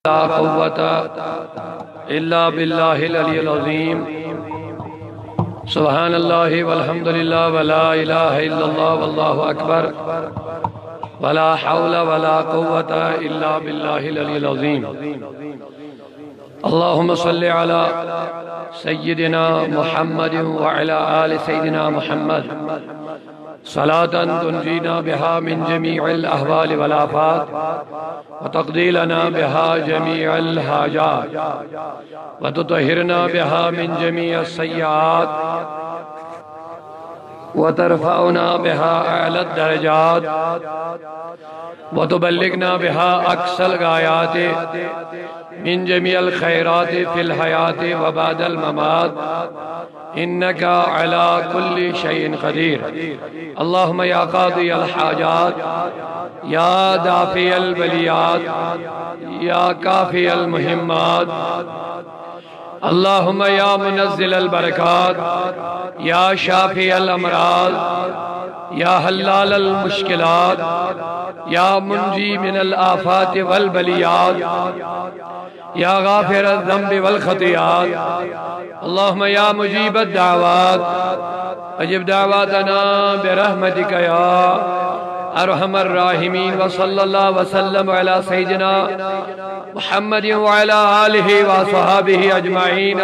لا قوة إلا بالله العلي العظيم. سبحان الله والحمد لله ولا إله إلا الله والله أكبر ولا حول ولا قوة إلا بالله العلي العظيم. اللهم صل على سيدنا محمد وعلى آل سيدنا محمد صلاة تنجينا بها من جميع الأهوال والآفات وتقضي لنا بها جميع الحاجات وتطهرنا بها من جميع السيئات وترفعنا بها أعلى الدرجات وتبلغنا بها أقصى الغايات من جميع الخيرات في الحياة وبعد الممات إنك على كل شيء قدير. اللهم يا قاضي الحاجات يا دافع البليات يا كافي المهمات اللهم يا منزل البركات يا شافي الأمراض يا حلال المشكلات يا منجي من الآفات والبليات يا غافر الذنب والخطيئات اللهم يا مجيب الدعوات اجب دعواتنا برحمتك يا ارحم الراحمين. وصلى الله وسلم على سيدنا محمد وعلى آله وصحابه أجمعين.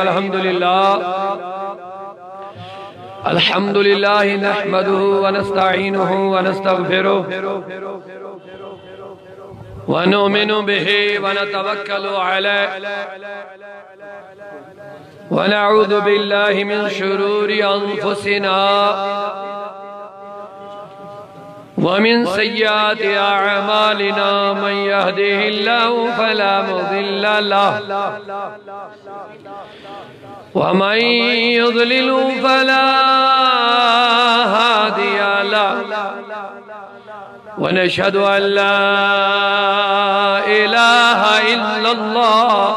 الحمد لله نحمده ونستعينه ونستغفره ونؤمن به ونتوكل عليه ونعوذ بالله من شرور أنفسنا ومن سيئات أعمالنا. من يهده الله فلا مضل له ومن يضلل فلا هادي له. ونشهد أن لا إله إلا الله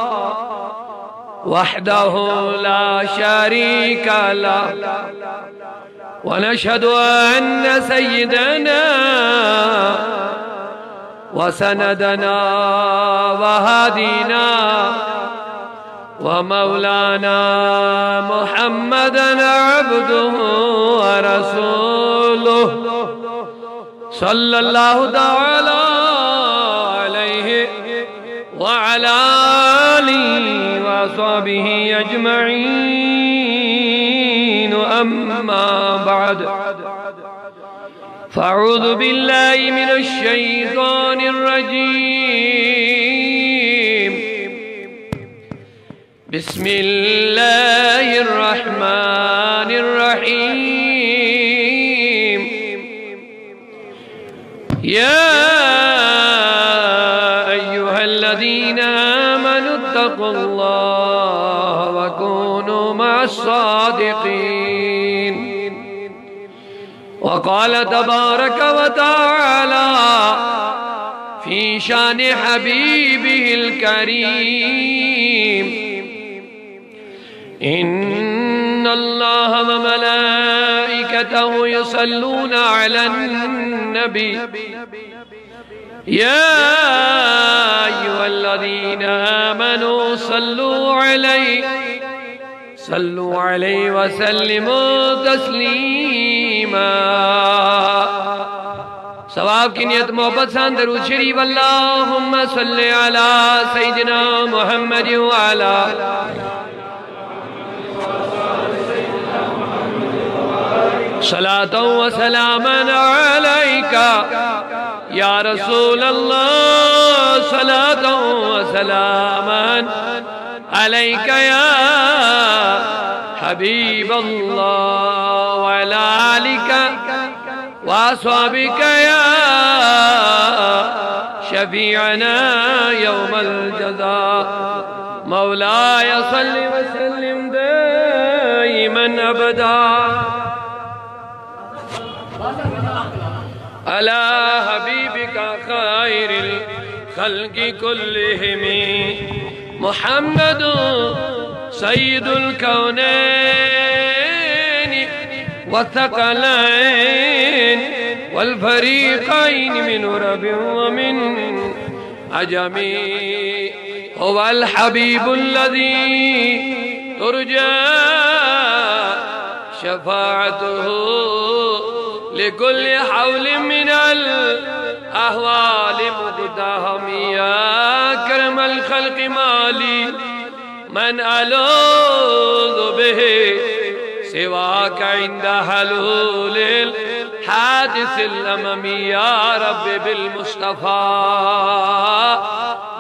وحده لا شريك له. ونشهد أن سيدنا وسندنا وهادينا ومولانا محمدا عبده ورسوله صلى الله تعالى عليه وعلى آله وصحبه أجمعين. أما بعد فأعوذ بالله من الشيطان الرجيم. بسم الله الرحمن الرحيم. يا أيها الذين آمنوا اتقوا الله وكونوا مع الصادقين. وقال تبارك وتعالى في شان حبيبه الكريم: إن الله وملائكته يصلون على النبي يا أيها الذين آمنوا صلوا عليه وسلموا تسلیما. ثواب کی نیت محبت سے درود شریف. اللہم صلی علی سیدنا محمد وعلا صلاة وسلاما عليك يا رسول الله. صلاة وسلاما عليك يا حبيب الله وعلى آلك وأصحابك يا شفيعنا يوم الجزاء. مولاي صل وسلم دائما أبدا على حبيبك خير الخلق كلهم محمد سيد الكونين والثقلين والفريقين من عرب ومن عجم. هو الحبيب الذي ترجى شفاعته لكل حول من الأهوال مقتهم يا كرم الخلق مالي من ألوذ به سواك عند حلول الحادث الأممي يا رب بالمصطفى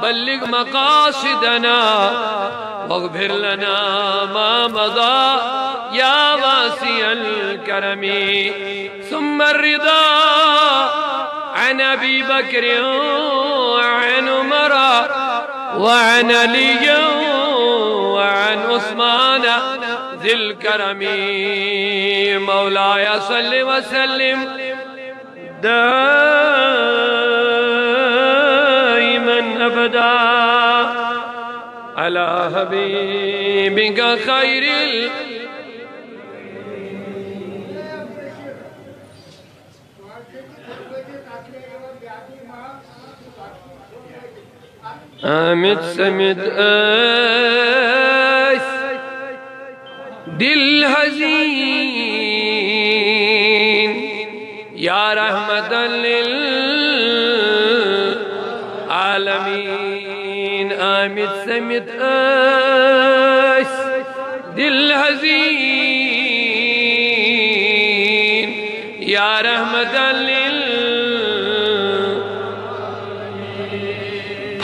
بلغ مقاصدنا واغفر لنا ما مضى يا واسع الكرم ثم الرضا عن أبي بكر وعن عمر وعن علي وعن عثمان ذي الكرم مولاي صل وسلم دائما أبدا على حبيبك خير آمد سمد دل حزین یا رحمت للعالمین آمد سمد دل حزین یا رحمت للعالمین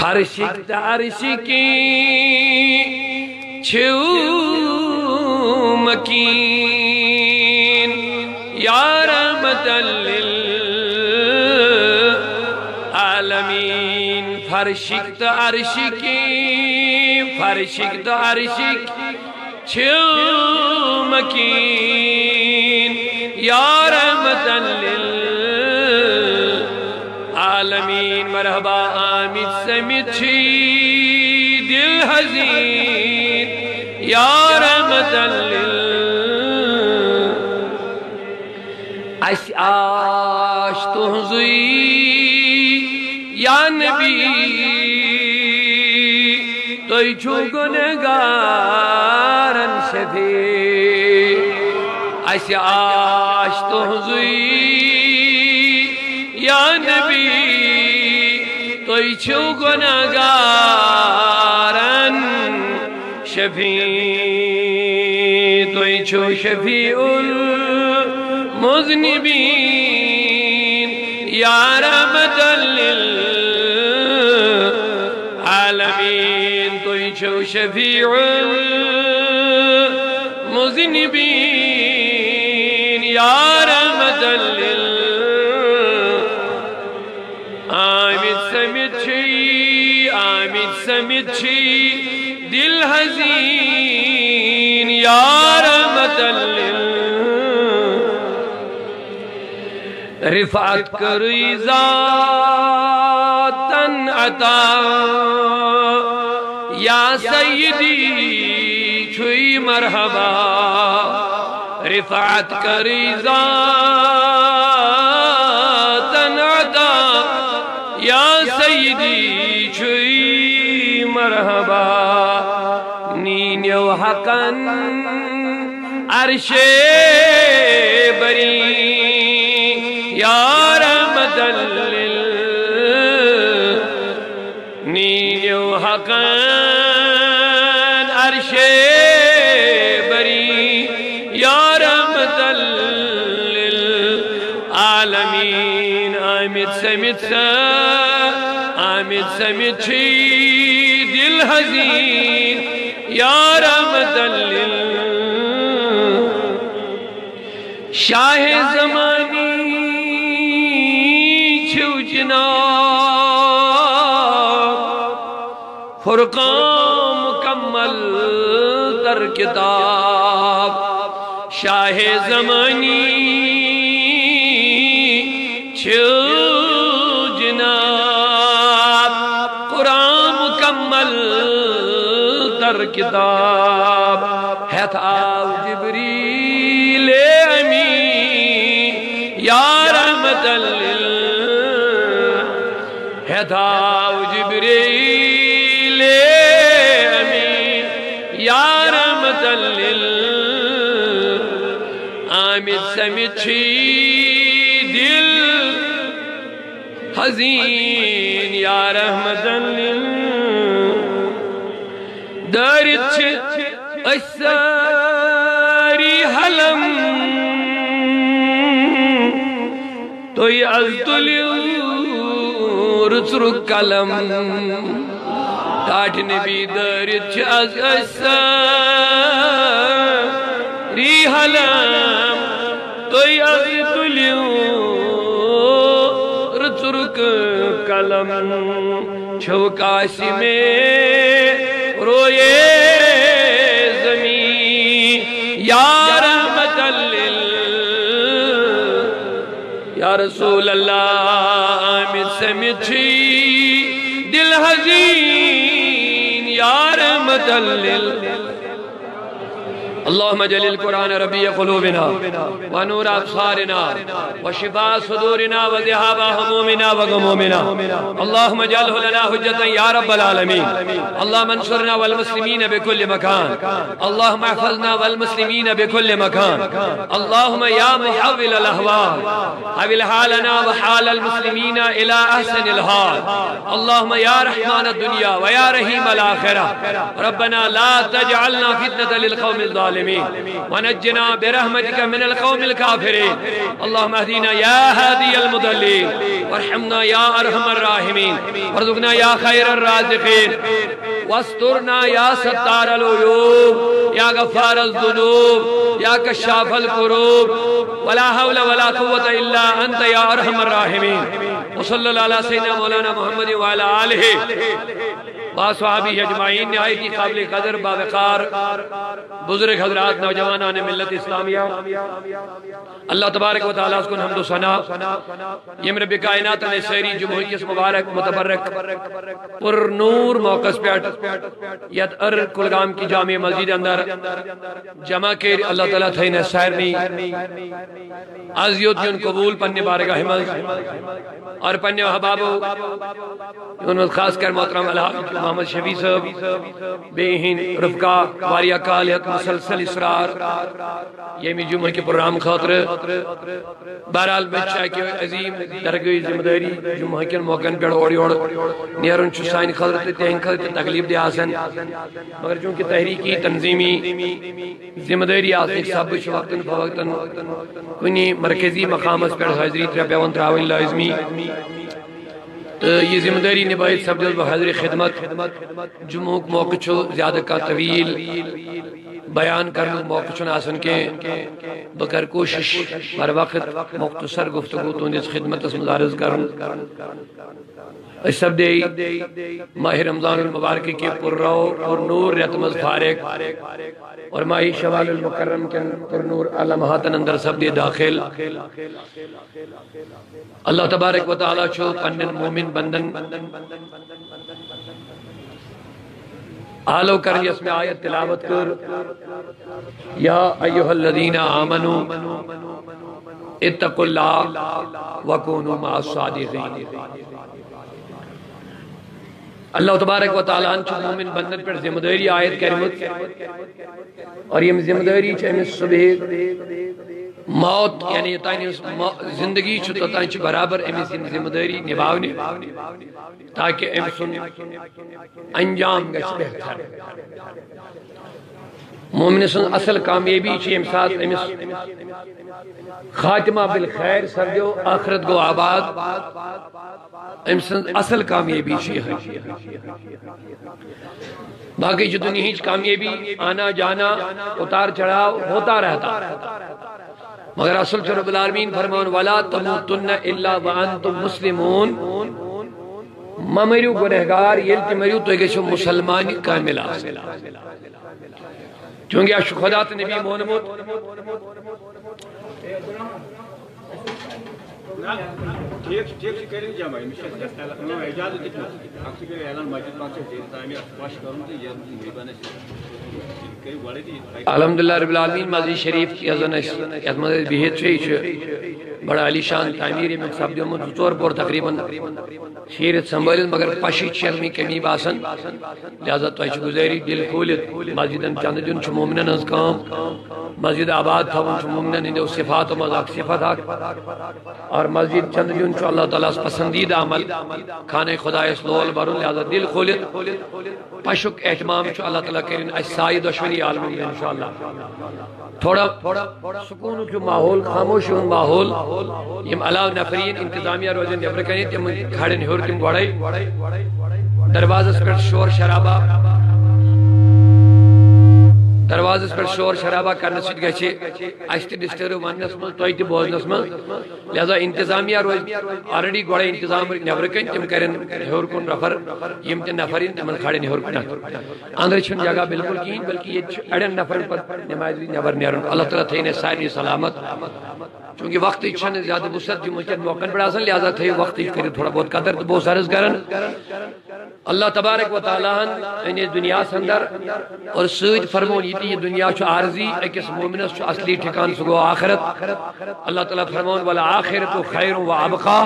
فرشک عرشکی چھو مکین یا رحمت للعالمین فرشک عرشک چھو مکین یا رحمت للعالمین مرحبا آمد سمد چھی دل حزین یا رحمت اس آش تہذی یا نبی توئی چھو گنہگارن شفیع اس آش تہذی یا نبی توئی چھو گنہگارن شفیع توئی چھو شفیع المذنبین یا رحمت للعالمین توئی چھو شفیع المذنبین یا رحمت آمد سمد چھی دل حزین یا رحمت رفعت کری ذاتاً عطا یا سیدی چھوئی مرحبا رفعت کری ذاتاً عطا یا سیدی چھوئی مرحبا نینیو حقاً عرش بری یا رحمت نینیو حقاً عرش بری یا رحمت للعالمین آمد سمد چھی دل حزین یا رحمت شاہ زمانی چھو جناب فرقان مکمل تر کتاب شاہ زمانی چھو جناب قرآن مکمل تر کتاب ہے تھا جبریل امین یا رحمت ہے تھا جبریل رحمة للعامل سمچھی دل حزین یا رحمة دارت اساری حلم توی از دلیو رسرک کلم تاٹ نبی دارت از اساری حلم توی از دلیو رسرک کلم چھوکاسی میں روئے زمین یا رحمت یا رسول اللہ آمد سمچھی دل حزین یا رحمت اللهم اجعل القرآن ربيع قلوبنا ونور أبصارنا وشفاء صدورنا وذهاب همومنا وغمومنا اللهم اجعله لنا حجة يا رب العالمين اللهم انصرنا والمسلمين بكل مكان اللهم احفظنا والمسلمين بكل مكان اللهم يا محول الأهوال حول حالنا وحال المسلمين إلى أحسن الحال اللهم يا رحمن الدنيا ويا رحيم الآخرة ربنا لا تجعلنا فتنة للقوم الظالمين ونجنا برحمتك من القوم الكافرين اللهم اهدنا يا هادي المضلين وارحمنا يا أرحم الراحمين وارزقنا يا خير الرازقين واسترنا يا ستار العيوب يا غفار الذنوب يا كشاف الكروب ولا حول ولا قوة إلا أنت يا أرحم الراحمين وصلى الله على سيدنا مولانا محمد وعلى آله وصحابہ اجمعین نہایت قابل قدر باوقار بزرگ حضرات نوجوانان ملت اسلامیہ اللہ تبارک و تعالیٰ اس کو حمد و ثنا یم رب کائنات نے سیری جمہوری اس مبارک متبرک پر نور موقع پیٹ یت کلگام کی جامع مسجد اندر جمع کے اللہ تعالیٰ تھینے سیرنی عزیت یون قبول پنی بارگاہ حمد اور پنی حبابو ان میں خاص کر محترم الحاج محمد شفیع صاحب بہن رفقہ واریہ کالیت مسلسل اسرار یمی جمعہ کے پروگرام خاطر بہرحال بچہ کے عظیم درگوی ذمہ داری جمعہ کے موقع پر اور نیرن چھ سائن خاطر تہن خاطر تکلیف دے آسن مگر چونکہ تحریکی تنظیمی ذمہ داری آسن سب وقتاً فوقتاً کنی مرکزی مقام اس پر حاضری پیون تراوین لازمی تو یہ ذمہ داری نبھائی سب جلد بحضر خدمت جمعہ موقع چھو زیادہ کا طویل بیان کرنے موقع چھو ناسن کے بکر کوشش بر وقت مختصر گفتگو تو اس خدمت اس مدارز کرن اس سب دے ماہ رمضان المبارک کے پر رو اور نور رتمز فارق اور ماہی شوال المکرم کے پر نور علمہاتن اندر سب دے داخل اللہ تبارک و تعالیٰ چھو پنن مومن بندن آلو کر اس میں آیت تلاوت کر یا ایوہ الذین آمنوا اتقوا اللہ وکونوا مع الصادقین اللہ تبارک و تعالیٰ چھو مومن بندن پر ذمہ داری آیت کریمت اور یہ ذمہ داری چھو صبح موت یعنی زندگی چھو تتائیں چھو برابر امیس ذمہ داری نباونے تاکہ امسن انجام گش بہتر مومن سن اصل کامیابی چھو امسات امیس خاتمہ بالخیر سر جو آخرت گو آباد امسن اصل کامیابی چھو ہے باقی جو دنیا ہیچ کامیابی آنا جانا اتار چڑھاؤ ہوتا رہتا مگر اصل چھو رب العالمین فرمان وَلَا تَمُوتُنَّ إِلَّا وَأَنْتُمْ مُسْلِمُونَ ممریو گنہگار یلتی مریو تو ایک مسلمانی کامل آسل چونکہ اشو خدات نبی محمد ٹھیک کریں جمع اجازت اعلان مسجد پانچ تعمیر باش کروں تو یہ الحمدللہ رب العالمین مسجد شریف کی ازن یت مز بہت بڑا علی شان تعمیر میں سب دیومت زور پور تقریباً شیرت سنبھالت مگر پشی چلمی کمی باسن لہذا تو گزاری دل کھولت مسجدن چند دن مومنن ہز کام مسجد آباد تھون مومنن ہند صفات و مذاق صفت اور مسجد چند دن اللہ تعالیٰ پسندیدہ عمل خانہ خدا اس لول برن لہذا دل کھولت پشک اہتمام اللہ تعالیٰ کرن اسائی دشمنی عالم میں انشاءاللہ تھوڑا سکون جو ماحول خاموش ان ماحول یم علاوہ نفرین انتظامیہ روزن نبر کنی تم کھڑن ہور تم بڑائی دروازہ پر شور شرابہ دروازہ پر شور شرابہ کرنے سے گئے اشتی ڈسٹرو ونس من تویتی بوزنس من لہذا انتظامیہ روز آرڈی گوڑے انتظام نبر کنی تم کرن ہور کن رفر یم تی نفرین تمن کھڑن ہور کن اندر چھن جگہ بالکل کین بلکہ یہ اڑن نفر پر نمائزی نبر نیرن اللہ تعالیٰ تھینے ساری سلامت چونکہ وقت چھن زیادہ بسط جو مجھے موقع بڑا سن لہذا تھے وقت کری تھوڑا بہت قدر تو بہت سارز کرن اللہ تبارک و تعالیٰ انہیں دنیا سندر اور سوچ فرمون یہ دنیا چھو عارضی اکس مومنس چھو اصلی ٹھکان سگو آخرت اللہ تعالیٰ فرمون والا آخرت خیر و ابقا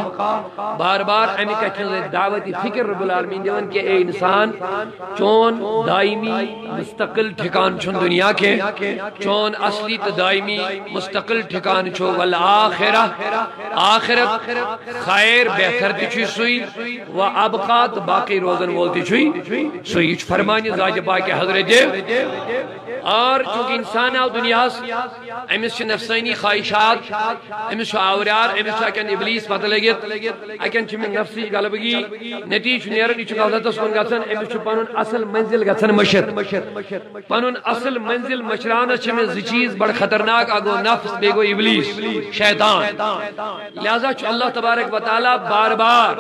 بار بار امی کچھن دعوتی فکر رب العالمین دیون کہ اے انسان چون دائمی مستقل ٹھکان چھن دنیا کے چون اصلی تو دائمی مستقل ٹھکان چھو والآخرہ آخرت خیر بہتر تچھوی سوئی و ابقات باقی روزن بولتی چھوئی سوئی فرمانی زاج پاک حضرت اور چونکہ انسان آو دنیا امس چھ نفسانی خواہشات امس چھ آوریار امس چھ اکن ابلیس پتہ لگت اکن چھ من نفسی غلبگی نتیج نیرن چھ غلطس کن گژھن امس چھ پنن اصل منزل گژھن مشر پنن اصل منزل مشران چھ من ز چیز بڑا خطرناک اگو نفس بیگو ابلیس شیطان لہذا چھ اللہ تبارک و تعالی بار بار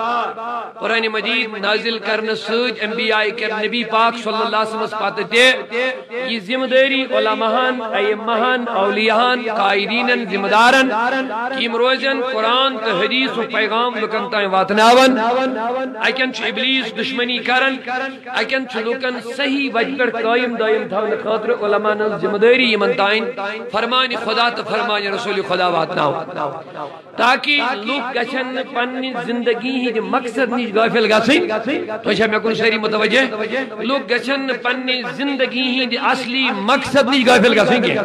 قرآن مجید نازل کرنے سوچ انبیاء کرم نبی پاک صلی اللہ علیہ وسلم پاتھ دے یہ ذمہ داری علماءن ائمہن اولیاءن قائدینن ذمہ دارن کیم روزن قرآن تو حدیث و پیغام لکن تائیں واتناون اکن چھ ابلیس دشمنی کرن اکن چھ لکن صحیح وجہ پر قائم دائم تھاون خاطر علماءن ذمہ داری یمن تائیں فرمان خدا تو فرمان رسول خدا واتناو تاکہ لوگ گچھن پنی زندگی ہی مقصد نیش غافل گھسیں تو میں کن ساری متوجہ لوگ گچھن پنی زندگی ہی اصلی مقصد نیش غافل گھسیں گے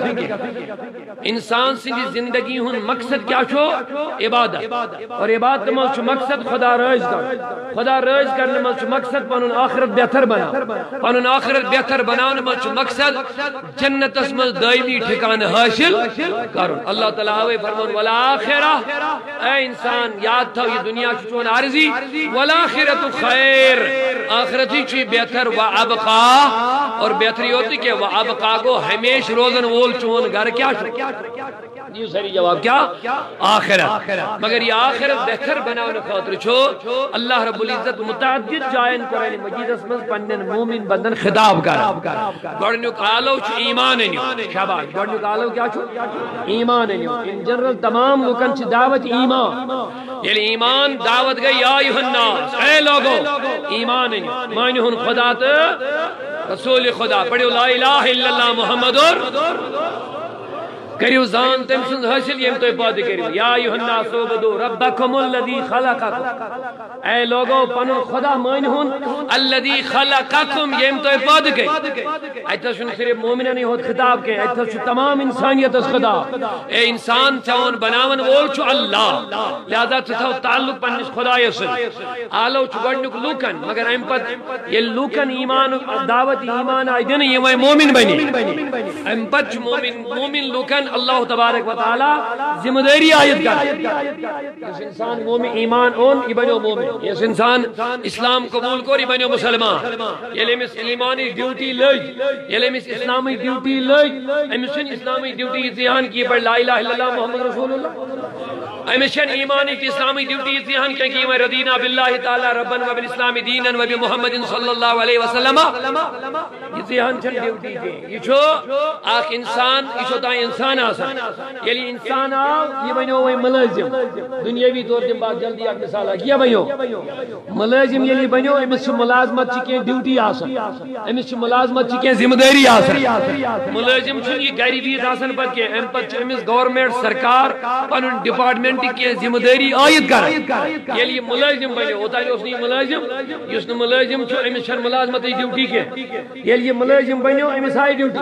انسان سے زندگی ہن مقصد کیا چھو عبادت اور عبادت میں چھو مقصد خدا رائز کر خدا رائز کرنے میں چھو مقصد پنن آخرت بہتر بنا پنن آخرت بہتر بنانے میں چھو مقصد جنت اسم دائمی ٹھکان حاصل کرن اللہ تعالیٰ ہوئے فرمون والآخرہ اے انسان یاد تھا یہ دنیا چون عارضی والآخرت خیر آخرتی چی بہتر و ابقا اور بہتری ہوتی کہ و ابقا کو ہمیش روزن وول چون گھر کیا چھو یہ سری جواب کیا آخرت مگر یہ آخرت بہتر بناؤنے خاطر چھو اللہ رب العزت متعدد جائن قرآن مجید اسمز پندن مومن بندن خطاب کر گوڑنیوک آلو چھو ایمان انیو شاباش گوڑنیوک آلو کیا چھو ایمان انیو ان جنرل تمام لوکن چھ دعوت ایمان یعنی ایمان دعوت گئی یا ایوہ الناس اے لوگو ایمان انیو معنی ہن خدا تا رسول خدا پڑھو لا الہ الا اللہ محمد کریو زان تم سن حاصل یم تو پاد کریو یا ایھا الناس عبدوا ربکم الذی خلقکم اے لوگو پنن خدا مان ہن الذی خلقکم یم تو پاد کی ایتھا سن صرف مومنن ہی ہوت خطاب کے ایتھا چھ تمام انسانیت اس خدا اے انسان چون بناون وول چھ اللہ لہذا تھو تعلق پنس خدا سے آلو چھ گڈنک لوکن مگر ام پت یہ لوکن ایمان دعوت ایمان ای دین یہ مومن بنی ام پت مومن لوکن اللہ تبارک و تعالی ذمہ داری آیت کر اس انسان مومن ایمان اون یہ بنو مومن اس انسان اسلام قبول کو یہ بنو مسلمان یہ لمس ایمانی ڈیوٹی لج یہ لمس اسلامی ڈیوٹی لج امسن اسلامی ڈیوٹی ذہن کی پر لا الہ الا اللہ محمد رسول اللہ امیشن ایمانی کی اسلامی ڈیوٹی اتیان کہ میں ردینا باللہ تعالی ربن و بالاسلام دینا و بمحمد صلی اللہ علیہ وسلم اتیان چھن ڈیوٹی دیں یہ چھو آخ انسان یہ چھو تائیں انسان آسان یعنی انسان آو یہ بنیو وہی ملازم دنیاوی طور دن بات جلدی آپ مثال آگی یہ بنیو ملازم یعنی بنیو امیس چھو ملازمت چکیں ڈیوٹی آسان امیس چھو ملازمت چکیں ذمہ داری آسان ملازم چھو یہ گھری بیت آسان پت کے ام پت امیس گورنمنٹ سرکار پنن ڈپارٹمنٹ کی ذمہ داری عائد کر یعنی ملازم بنے ہوتا ہے اس نے ملازم اس نے ملازم چھو امیس چھن ملازمت ڈیوٹی کے یعنی ملازم بنیو امیس آئی ڈیوٹی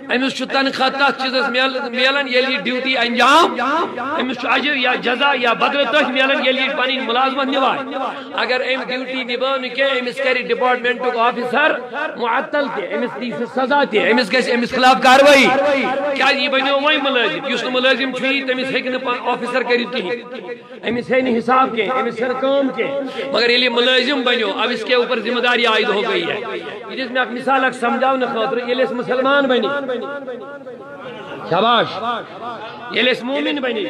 امیس چھو تنخواہ تحت چیزس میلن یعنی ڈیوٹی انجام امیس چھو اجر یا جزا یا بدل تحت میلن یعنی پانی ملازمت نبھائے اگر ام ڈیوٹی نبھانے کے امیس کری ڈپارٹمنٹ کو آفیسر معطل تے امیس دیس سزا تے امیس گیس امیس خلاف کاروائی کیا یہ بنیو وہی ملازم یس ملازم چھوئی تمیس ہیکن آفیسر کری تھی امیس ہے نہیں حساب کے امیس سر کام کے مگر یہ ملازم بنیو اب اس کے اوپر ذمہ داری عائد ہو گئی ہے جس میں ایک مثال اک سمجھاؤ نہ خاطر یہ اس مسلمان بنی شاباش یہ اس مومن بنی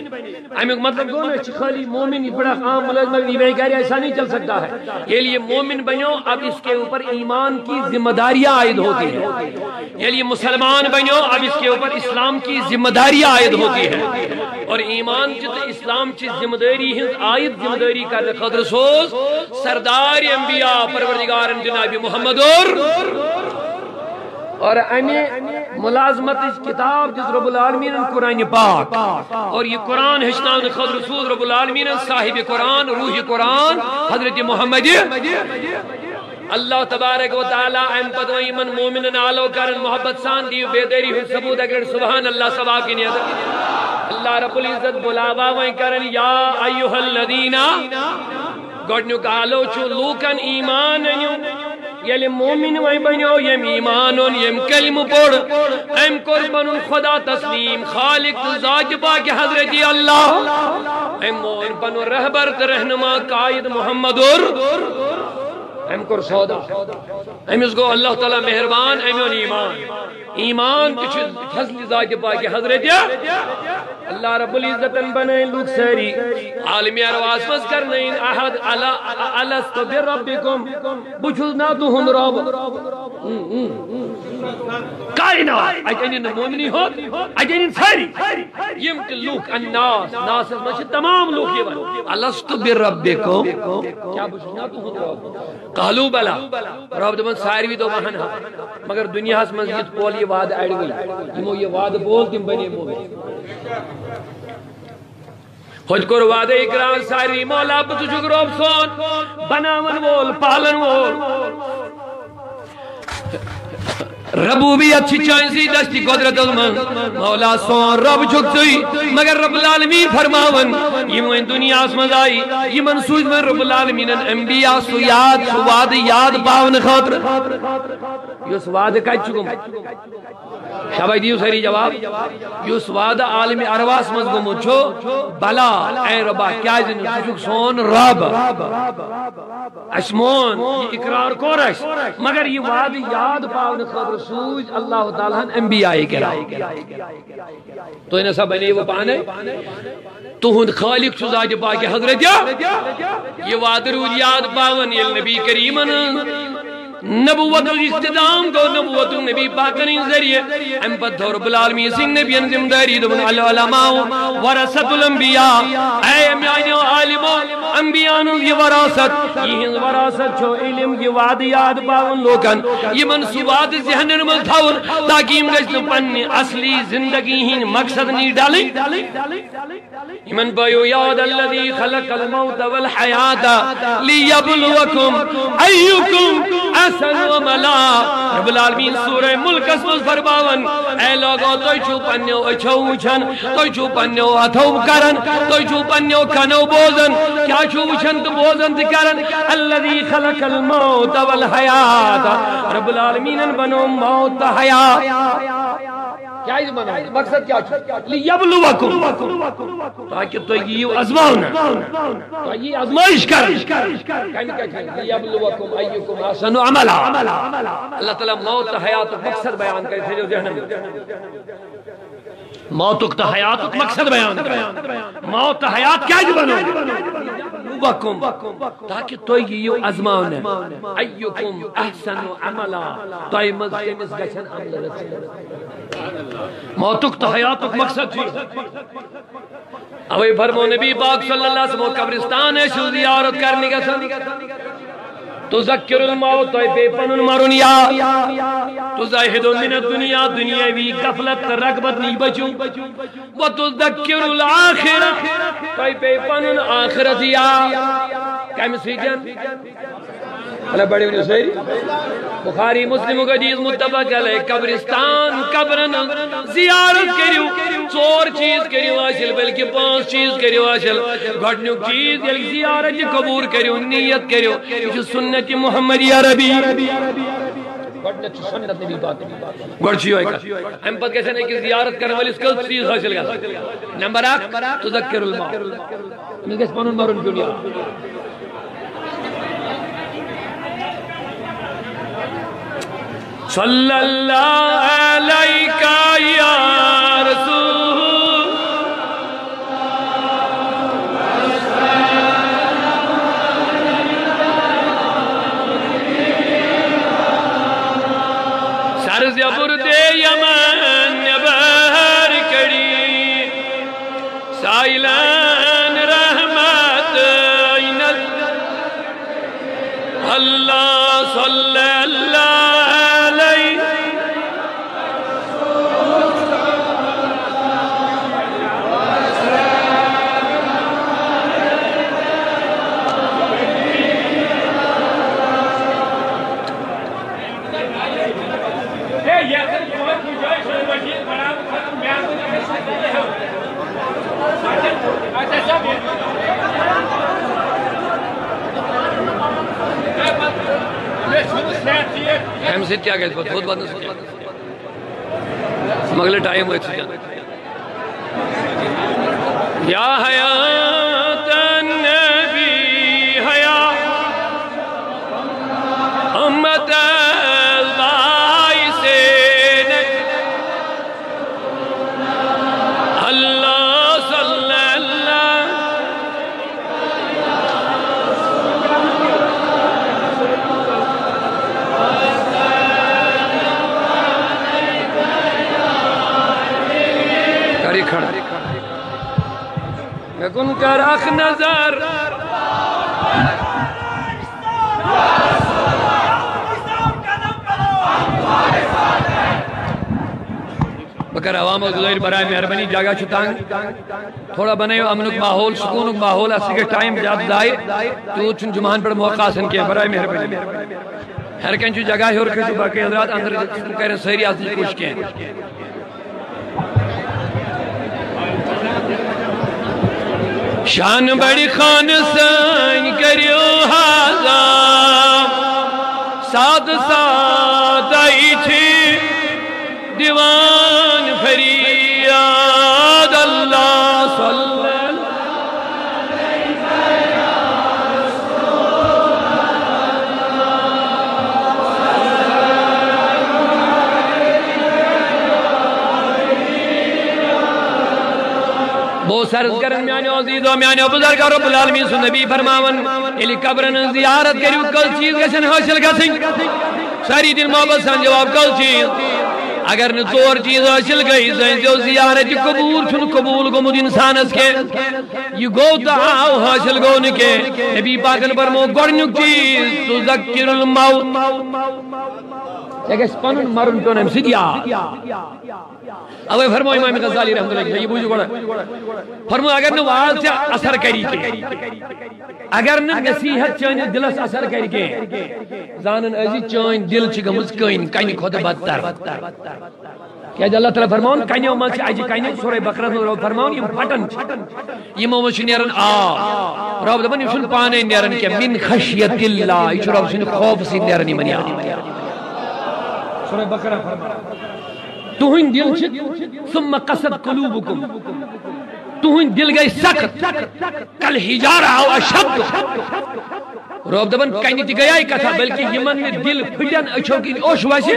امیک مطلب کون ہے خالی مومن بڑا عام ملازم یہ بیکاری ایسا نہیں چل سکتا ہے یہ لیے مومن بنیو اب اس کے اوپر ایمان کی ذمہ داریاں عائد ہوتی ہیں یہ لیے مسلمان بنیو اب اس کے اوپر اسلام کی ذمہ داریاں عائد ہوتی ہیں اور ایمان چیز اسلام چیز ذمہ داری ہیں عائد ذمہ داری کا خاطر سوز سردار انبیاء پروردگار جناب محمد اور ملازمت کتاب جس رب العالمین قرآن پاک اور یہ قرآن ہشنان خود رسول رب العالمین صاحب قرآن روح قرآن حضرت محمد اللہ تبارک و تعالی ام پدوئی من مومن آلو کرن محبت سان دیو بیدری ہو ثبوت اگر سبحان اللہ ثواب کی نیت اللہ رب العزت بلاوا وائیں کرن یا ایوہ الذین گوڑنیو کالو چو لوکن ایمان انیو یلی مومن وی بنیو یم ایمانون یم کلم پڑ ام قربن خدا تسلیم خالق ذات پاک حضرت اللہ ام مومن بنو رہبر رہنما قائد محمد ام کر سودا ام اس کو اللہ تعالی مہربان امیون ایمان کچھ فضل ذات پاک حضرت اللہ رب العزت بنائیں لوگ ساری عالمی ارواز مز کرنین احد علست بربکم بچھل نا تو ہن رب کائنات اجنین مومنی ہوت اجنین ساری یم کہ لوگ الناس ناس میں تمام لوگ یہ علست بربکم کیا بچھل نا تو ہن رب قالو بلا رب دبن ساری بھی تو وہن مگر دنیا اس مسجد پول یہ وعد اڑ گئی یمو یہ وعد بول تم بنے مومن خود کر وعدہ اقرار ساری مولا بت شکر افسون بناون وول پالن وول ربوبیت چھ چانسی دستی قدرت المن مولا سون رب چھکتوئی مگر رب العالمین فرماون یہ من دنیا اسمد آئی یہ من سوچ من رب العالمین انبیاء سو یاد سو وعد یاد پاون خاطر یہ اس وعد کج چکم شابائی دیو سری جواب یہ اس وعد عالم ارواس مزگمو چھو بلا اے ربا کیا جن سوچک سون رب اسمون یہ اقرار کورش مگر یہ وعد یاد پاون خاطر سوچ اللہ تعالیٰ انبیاء کرام تو انہیں سب بنے وہ پانے تو ہند خالق چھو ذات پاک حضرت یہ وعد رود یاد پاون یہ نبی کریمن نبوت اختتام کو نبوت نبی پاکرین ذریعے ام پتہ رب العالمین سنگ نبی انزم داری دبن العلماء ورثت الانبیاء اے امیانی عالموں انبیانوں یہ وراثت یہ وراثت چھو علم یہ وعد یاد پاون لوکن یہ منصوبات ذہن نرمل تھاون تاکہ امگجن پنی اصلی زندگی ہی مقصد نہیں ڈالیں من بایو یاد الذي خلق الموت والحیات لیبلوکم ایوکم احسن عملا رب العالمین سورہ ملک اسمز فرماون اے لوگو تو چھو پنیو اچھو وچھن تو چھو پنیو اتھو کرن تو چھو پنیو کنو بوزن کیا چھو وچھن تو بوزن تی کرن الذي خلق الموت والحیات رب العالمین بنو موت حیات کیا اس بنا ہے مقصد کیا چھو لیبلوکم تاکہ تو یہ ازماؤنا تو یہ ازمائش کر کہنے کیا چھو لیبلوکم ایوکم احسن عملا اللہ تعالیٰ موت حیات و مقصد بیان کرے تھے جو ذہن میں موتک تو حیاتک مقصد بیان موت حیات کیا جی بنو وکم تاکہ تو یہ ازمان ایکم احسن عملا تو مز کمس گژھن عمل رسول موتک تو حیاتک مقصد جی اوے فرمو نبی پاک صلی اللہ علیہ وسلم قبرستان ہے شو زیارت کرنے گژھن تذکر الموت بے پنن مرن یا تزاہد من الدنیا دنیاوی غفلت رغبت نہیں بچوں و تذکر الاخر بے پنن آخرت یا کم سیجن اللہ بڑے انہیں سہری بخاری مسلم و حدیث متفق علیہ قبرستان قبرن زیارت کریو چور چیز کریو حاصل بلکہ 5 چیز کریو حاصل گھٹنیو چیز یل زیارت قبور کریو نیت کریو یہ سنت محمدی عربی گھٹنیت سنت نبی پاک گھڑچی ہوئے گا ہم پتہ کیسے نہیں کہ زیارت کرنے والی اس چیز حاصل گا نمبر 8 تذکر الموت میں کس پانون مرون دنیا صلی اللہ علیہ یا رسول سر زبر دے یمن بہر کڑی سائلان رحمت اللہ صلی اللہ ہم سے کیا گئے بہت بات نہیں مغلے ٹائم ہوئے تھے یا حیات النبی حیات امت البائی سے اللہ صلی اللہ کن کر اخ نظر بکر عوام و ظہیر برائے مہربانی جاگہ چھتانگ تھوڑا بنے امنک ماحول سکونک ماحول اسی کے ٹائم جات ظاہر تو چن جمعان پر موقع آسن کیا برائے مہربانی ہر کنچو جگہ ہے اور کچھ باقی حضرات اندر کہہ رہے سہری آسن کوش کیا شان بڑی خان سن کریو حاضا ساد ساد آئی تھی دیوان فریاد اللہ صلی بہت سرز کرن میانی عزیز و میانی بزرگ رب العالمین سن نبی فرماون علی قبرن زیارت کریو کل چیز گشن حاصل گسن ساری دن محبت سن جواب کل چیز اگر نے ژور چیز حاصل گئی زین جو زیارت قبور چھن قبول گمد انسان اس کے یہ گو دعاو حاصل گو نکے نبی پاکن پر مو گوڑنک چیز تذکر الموت لیکن سپنن مرن تو نم سدیا اوے فرمو امام غزالی رحمت اللہ یہ بوجھو گوڑا فرمو اگر نو آل سے اثر کری کے اگر نو نصیحت چاہنے دلس اثر کری کے زانن ازی چاہن دل چگم اس کئین کئین خود بدتر کیا اللہ تعالیٰ فرمون کئینیو من سے آجی کئینیو سورہ بقرہ فرمون یہ پھٹن یہ مومن نیرن رب دبن یہ پانے نیرن کیا من خشیت اللہ یہ رب سن خوف سی نیرنی منی سورہ بقرہ فرمون تُہن دل چھت ثم قصد قلوبکم تُہن دل گئی سخت کل حجارہ او اشد روب دبن کنی تی گیا کتھا بلکہ یمن دل پھٹن اچھو کی اوش واسی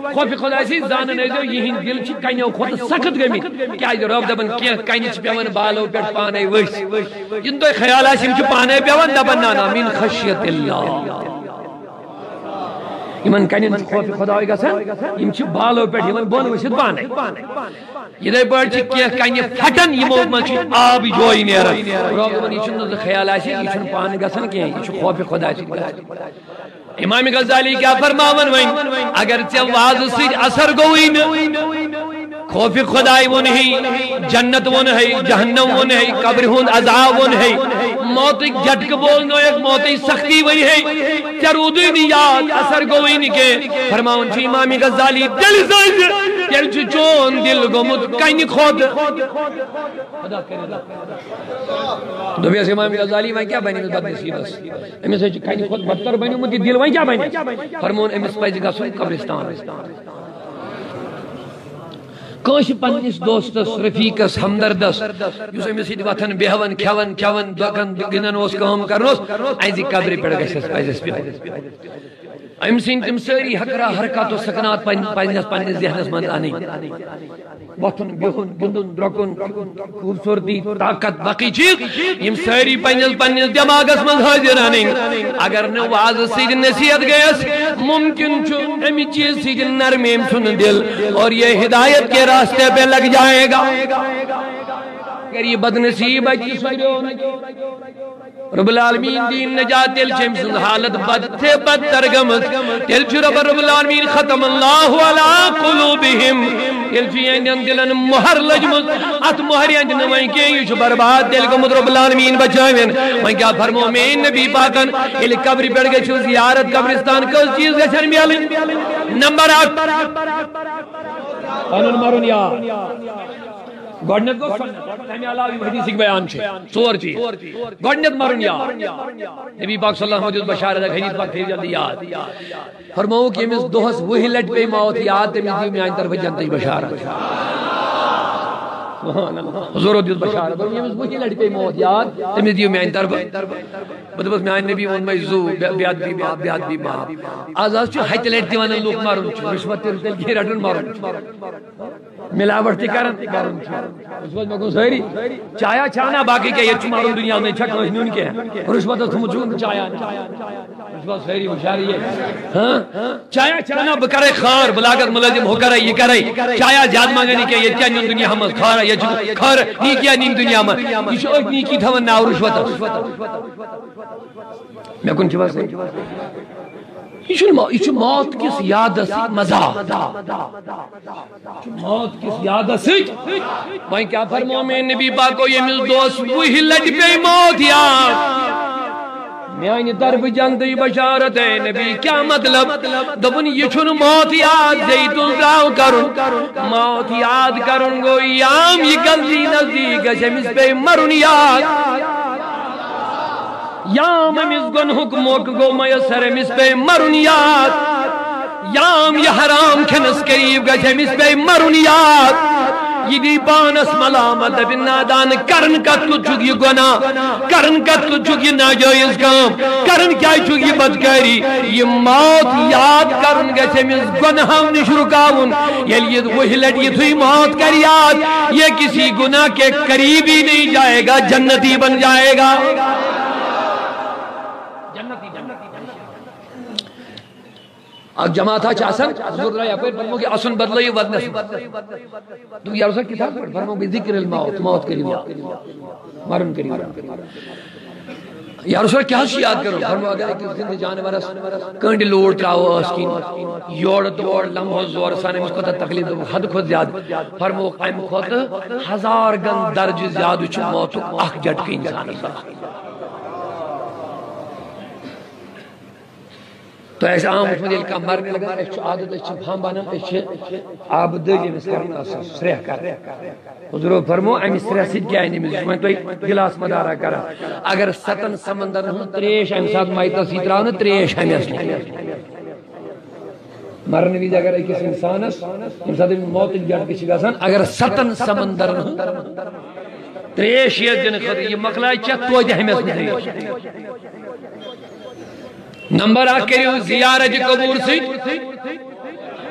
خوف خدا سی زان نزو یہن دل چھ کنیو کھوت سخت گمی کیا روب دبن کی کنی چھ پیون بالو پیٹ پانے وس ین تو خیال اسیم چھ پانے پیون دبن نانا من خشیت اللہ یمن کنن خوف خدا ہوئی گسن یم چھ بالو پیٹ یمن بون وسید پانے یہ بڑھ چھ کی کنی پھٹن یمو من چھ آب جوئی نیرن روب دبن یہ چھ خیال اسی یہ چھ پانے گسن کی یہ چھ خوف خدا سی امام غزالی کیا فرماون وین اگر ژے واز سۭتۍ اثر گوئی خوف خدائی ون ہے جنت ون ہے جہنم ون ہے قبر ہند عذاب ون ہے موت جھٹک بولنا ایک موت سختی ون ہے چرودی نی یاد اثر گوئی نی کے فرماون چھ امام غزالی دل سنج دل چھ چون دل گمت کین خود خدا کرے دوبیا سے امام غزالی وای کیا بنی بد نصیبس امس چھ کین خود بدتر بنی مت دل وای کیا بنی فرمون امس پز گسن قبرستان کش پنس دوستس رفیقس ہمدردس اس امس سۭتۍ وتھان بیہوان کھیوان چیوان دکان گندان کٲم کرنس أہنزِ قبرِ پٮ۪ٹھ گژھٮ۪س پزٮ۪س پیوٚن أمۍ سٕنٛدۍ تِم سٲری حقرا حرکات و سکنات پننس ذہنس منٛز انٕنۍ وتھُن بِہُن گِنٛدُن درٛۄکُن خوٗبصوٗرتی طاقت باقی چیٖز یِم سٲری پننس دٮ۪ماغس منٛز حٲضِر انٕنۍ اگر نہٕ وازٕ سۭتۍ نصیحت گٔیس ممکن چھُ امہِ چیٖز سۭتۍ نرمے أمۍ سُنٛد دل اور یہ ہدایت کے راستے پہ لگ جائے گا اگر یہ بدنصیب رب العالمین دین نجات تیل چھ أمۍ سٕنٛز حالت بد سے بدتر گمز تیل چھ رب العالمین ختم اللہ علی قلوبہم تیل چھ یہندین دلن مہر لجمز ات مہر یہند نوائیں کہ یہ چھ برباد تیل گمد رب العالمین بچائیں میں کیا فرمو میں نبی پاکن یہ قبر پڑھ گئے چھو زیارت قبرستان کس چیز گھر میالن نمبر 8 قانون مارون یا گوڑنت کو سنت ہمیں علاوہ حدیث ایک بیان چھے ژور چیز گوڑنت مارون یا نبی پاک صلی اللہ علیہ وسلم بشارت ہے حدیث پاک پھر جلدی یاد فرماؤ کہ ہمیں دوہس وہی لٹ پہ موت یاد تمہیں دیو میں آئین طرف جنتی بشارت حضور دیو بشارت ہمیں وہی لٹ پہ موت یاد تمہیں دیو میں آئین طرف بدبس میں آئین نبی ان میں زو بیاد بھی باپ آزاز چھو ہیت لٹ دیوانا لوگ مارون چھو رشوت تیر تل گھیر اٹھن مارون ملاوٹ تی کرن اس وقت میں کہوں سہری چایا چانا باقی کہ یہ چمارون دنیا میں چھک نوش نون کے ہیں رشوت تم چون چایا اس وقت سہری مشاری ہے چایا چانا بکرے خار بلاغت ملازم ہو کرے یہ کرے چایا زیاد مانگنی کہ یہ کیا نون دنیا ہم کھارا یہ کھار نہیں کیا نیم دنیا میں یہ شو ایک نیکی تھا نا رشوت میں کن چھ بس یہ موت کس یاد سی مزا موت کس یاد سی میں کیا فرمو میں نبی پاک کو یہ مل دوست وہی لٹ پہ موت یاد میانی طرف جنتی بشارت ہے نبی کیا مطلب دبن یہ چھن موت یاد زیت الزاو کرن موت یاد کرن گو یام یہ گلزی نزدیک شمس پہ مرن یاد یام امس گنہک موقع گو میسر امس پہ مرن یاد یام یہ حرام کھنس قریب گژھِ امس پہ مرن یاد یہ دی پانس ملامت دپن نادان کرن قتل چھُ یہ گناہ کرن قتل چھُ یہ ناجائز کام کرن کیا چھُ یہ بدکاری یہ موت یاد کرن گژھِ امس گناہو نش رکاون ییٚلہِ یہ وہی لٹہِ یُتھُے موت کر یاد یہ کسی گناہ کے قریب ہی نہیں جائے گا جنتی بن جائے گا اب جماعت ہے چاسن حضور اللہ یا پھر فرمو کہ اسن بدلئی ودنس تو یا رسول کتاب پڑھ فرمو کہ ذکر الموت موت کریم مرن کریم یا رسول کیا سے یاد کرو فرمو اگر ایک زندہ جانور کنڈ لوٹ تراو اس کی یوڑ دوڑ لمحہ زور سانے اس کو تکلیف حد خود زیاد فرمو قائم خود 1000 گن درج زیاد چھ موت اخ جٹ کے انسان تو ایسا عام اس میں دل کا مرنے لگا اس عادت اس پھام بانم اس عابد جمس کرنا سرح کر حضور فرمو ام سرح سید کیا ہے میں تو گلاس مدارہ کرا اگر ستن سمندر ہوں تریش ام ساتھ مائتا سیتراؤ نا تریش ہم اس مرنے بھی اگر ایک انسان اس ام ساتھ موت جات کسی گاسان اگر ستن سمندر ہوں تریش یہ دن خود یہ مقلع چاہ تو جہ ہم اس تریش نمبر 1 کریو زیارت قبور سی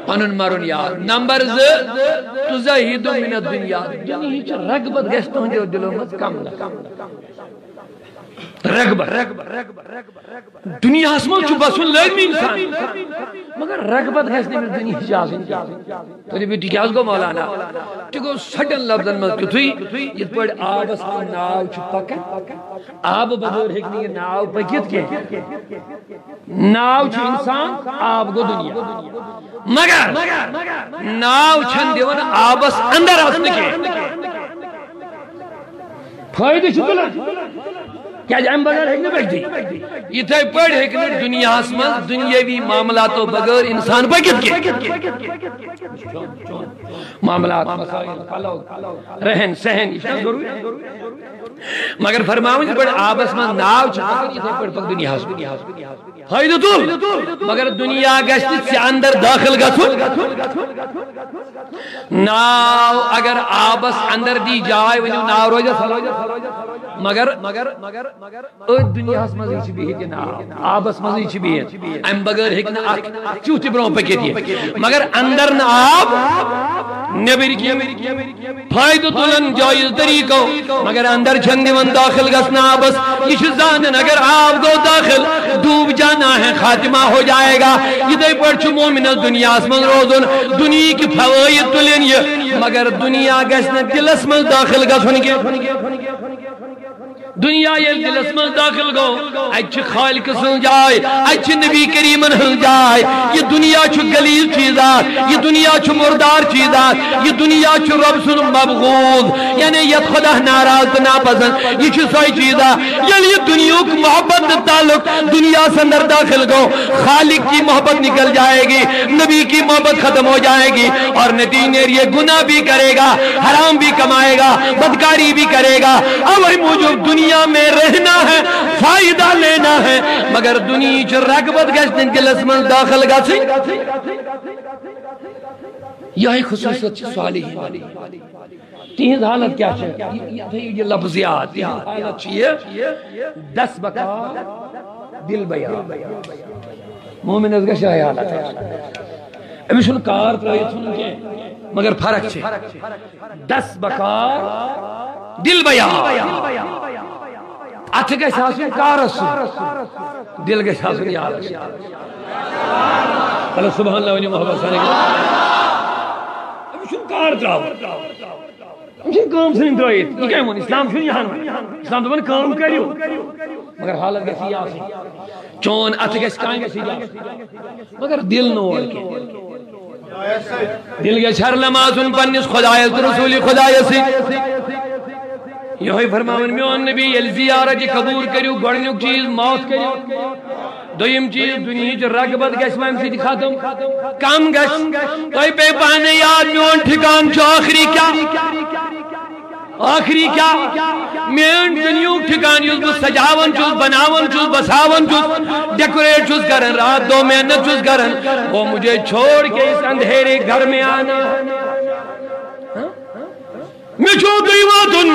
پنن مرن یاد نمبر 2 تزہید من الدنیا دنیا چ رغبت گژھِ تہنٛدیو دلو منٛز کم رغبت دنیاہس منٛز چھُ بسُن لٲزمی انسان مگر رغبت گژھِ نہٕ أمِس دُنیاہٕچ آسٕنۍ تُہۍ تہِ کیٛاہ حظ گوٚو مولانا تہِ گوٚو سڑٮ۪ن لفظن منٛز تیُتھُے یِتھ پٲٹھۍ آبس منٛز ناو چھُ پکان آبہٕ بغٲر ہیٚکہِ نہٕ یہِ ناو پٔکِتھ کینٛہہ ناو چھُ انسان آب گوٚو دُنیا مگر ناو چھنہٕ دِوان آبس اندر اژنہٕ کینٛہہ فٲیدٕ چھُ تُلان کیٛازِ امہِ بغٲر ہیٚکہِ نہٕ پٔکِتھٕے یِتھے پٲٹھۍ ہیٚکہِ نہٕ دُنیاہس منٛز دُنیٲوی معاملاتو بغٲر انسان پٔکِتھ کینٛہہ معاملات مسائل پلو رہن سہن یہ چھُ ضروٗری مگر فرماوُن یِتھ پٲٹھۍ آبس منٛز ناو چھِ پکان یِتھے پٲٹھۍ پک دُنیاہس فٲیدٕ تُل مگر دُنیا گژھِ نہٕ ژےٚ اندر دٲخل گژھُن ناو اگر آبس اندر دی جاے ؤنِو ناو روزِ مگر أتھۍ دُنیاہس منٛزٕے چھِ بِہِتھ یہِ ناو آبس منٛزٕے چھِ بِہِتھ امہِ بغٲر ہیٚکہِ نہٕ اکھ چُھ تہِ برٛونٛہہ پٔکِتھ یہِ مگر اندر نہٕ آب نیٚبٕرۍ کینٛہہ فٲیدٕ تُلن جٲیِز طریٖقو مگر اندر چھنہٕ دِوان دٲخل گژھنہٕ آبس یہِ چھُ زانان اگر آب گوٚو دٲخل ڈوب جانا ہے خاتمہ ہو جائے گا یِتھے پٲٹھۍ چھُ مومنس دُنیاہس منٛز روزُن دُنیہِکۍ فوٲیِد تُلٕنۍ یہِ مگر دُنیا گژھِ نہٕ دِلس منٛز دٲخل گژھُن کینٛہہ دنیا ییٚلہِ دِلس منٛز دٲخل گوٚو اتہِ چھِ خالق سٕنٛز جاے اتہِ چھِ نبی کریٖمن ہٕنٛز جاے یہِ دُنیا چھُ غلیظ چیٖزات یہِ دُنیا چھُ مردار چیٖزات یہِ دُنیا چھُ رۄب سُنٛد مبغوض یعنی یتھ خۄدا ناراض تہٕ ناپسنٛد یہِ چھُ سۄے چیٖزا ییٚلہِ یہِ دُنیہُک محبت تہٕ تعلق دنیاس اندر داخل گوٚو خالق کی محبت نکل جائے گی نبی کی محبت ختم ہو جائے گی اور نتیجے یہ گناہ بھی کرے گا حرام بھی کمائے گا بدکاری بھی کرے گا اوے موجود دنیا میں رہنا ہے فائدہ لینا ہے مگر دنیا چ رغبت گژھِ دلس من داخل گژھٕنۍ یہے خصوصیت چھِ صالحین تہنٛز حالت کیا چھِ یہ لفظیات تہنٛز حالت چھِ یہ دس بقا دل بیان مومنس گژھِ یہے حالت أمِس چھُنہٕ کار ترٲیِتھ ژھُنُن کینٛہہ مگر فرق چھِ دس بقا دل بیان اتھ گژھِ آسُن کارس سۭتۍ دل گژھِ آسُن یارس اللہ سبحان اللہ ؤنِو محبت سان أمِس چھُنہٕ کار تراوُن أمِس چھِنہٕ کٲم ژھٕنٕنۍ ترٲیِتھ یہِ کیٛاہ ووٚن اسلام چھُنہٕ یہِ وَنان اسلام دوٚپُن کٲم کٔرِو مگر حالت گژھِ یہِ آسٕنۍ چون اتھ گژھِ کامہِ گژھِ یہِ آسٕنۍ مگر دل نہٕ اور کینٛہہ دل گژھِ ہر لمحہ آسُن پننِس خۄدایس تہٕ رسوٗلِ خۄدایس سۭتۍ یہوے فرماون میون نبی ییٚلہِ زیارت قبور کٔرِو گۄڈنیُک چیٖز موت کٔرِو دوٚیِم چیٖز دُنیہِچ رغبت گژھِ وۄنۍ اَمہِ سۭتۍ ختم کم گژھِ تۄہہِ پیٚیہِ پانے یاد میون ٹھِکان چھُ آخری کیا میون دنیہُک ٹھِکان یُس بہٕ سجاوان چھُس بناوان چھُس بساوان چھُس ڈیکوریٹ چھُس کران رات دو محنت چھُس کران وہ مجھے چھوڑ کے اس اندھیرے گھر میں آنا مے چھُ گٔے واتُن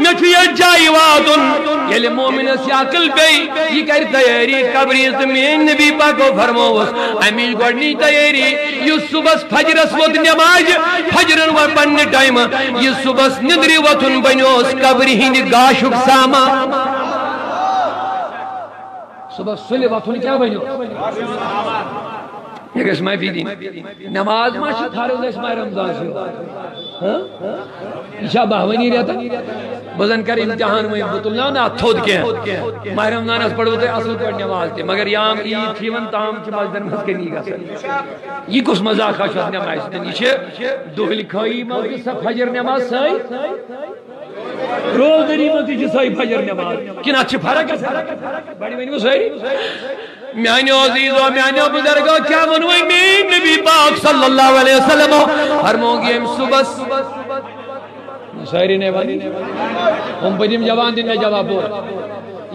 مے چھُ یتھ جایہِ واتُن ییٚلہِ مومنس یہِ عقل پیٚیہِ یہِ کرِ تیٲری قبرِ تہٕ میٲنۍ نبی پاکو فرمووُس امِچ گۄڈنِچ تیٲری یُس صبحس فجرس ووت نٮ۪مازِ فجرن ووت پننہِ ٹایمہٕ یہِ صبحس نِندرِ وۄتھُن بنیوس قبرِ ہٕنٛدِ گاشُک سامان صبحس سُلہِ وۄتھُن کیٛاہ بنیوس یہ گژھِ معافی دِنۍ نماز ما چھِ فرض اَسہِ ماہِ رمضان سۭتۍ یہ چھا بہوٲنی رٮ۪تہ بہٕ زن کرٕ امتحان وۄنۍ بہٕ تُلناو نہٕ اتھ تھوٚد کینٛہہ ماہِ رمضانس پرو تۄہہِ اصل پٲٹھۍ نماز تہِ مگر یام عیٖد چھِ یِوان تام چھِ مسجدن منٛز کٔمی گژھان یہِ کُس مذاقا چھُ اتھ نمازِ سۭتۍ یہِ چھِ دۄہلہِ خٲیی منٛز تہِ سۄ فجر نماز سٲے روزدٔری منٛز تہِ چھِ سۄے فجر نماز کِنہٕ اتھ چھِ فرق گژھان بڑِ ؤنِو سٲری میانیو عزیزو میانیو بزرگو کیا ونوئی مین نبی پاک صلی اللہ علیہ وسلم فرمو گی ام صبح ساری نے بانی ہم پدیم جوان دن میں جواب بول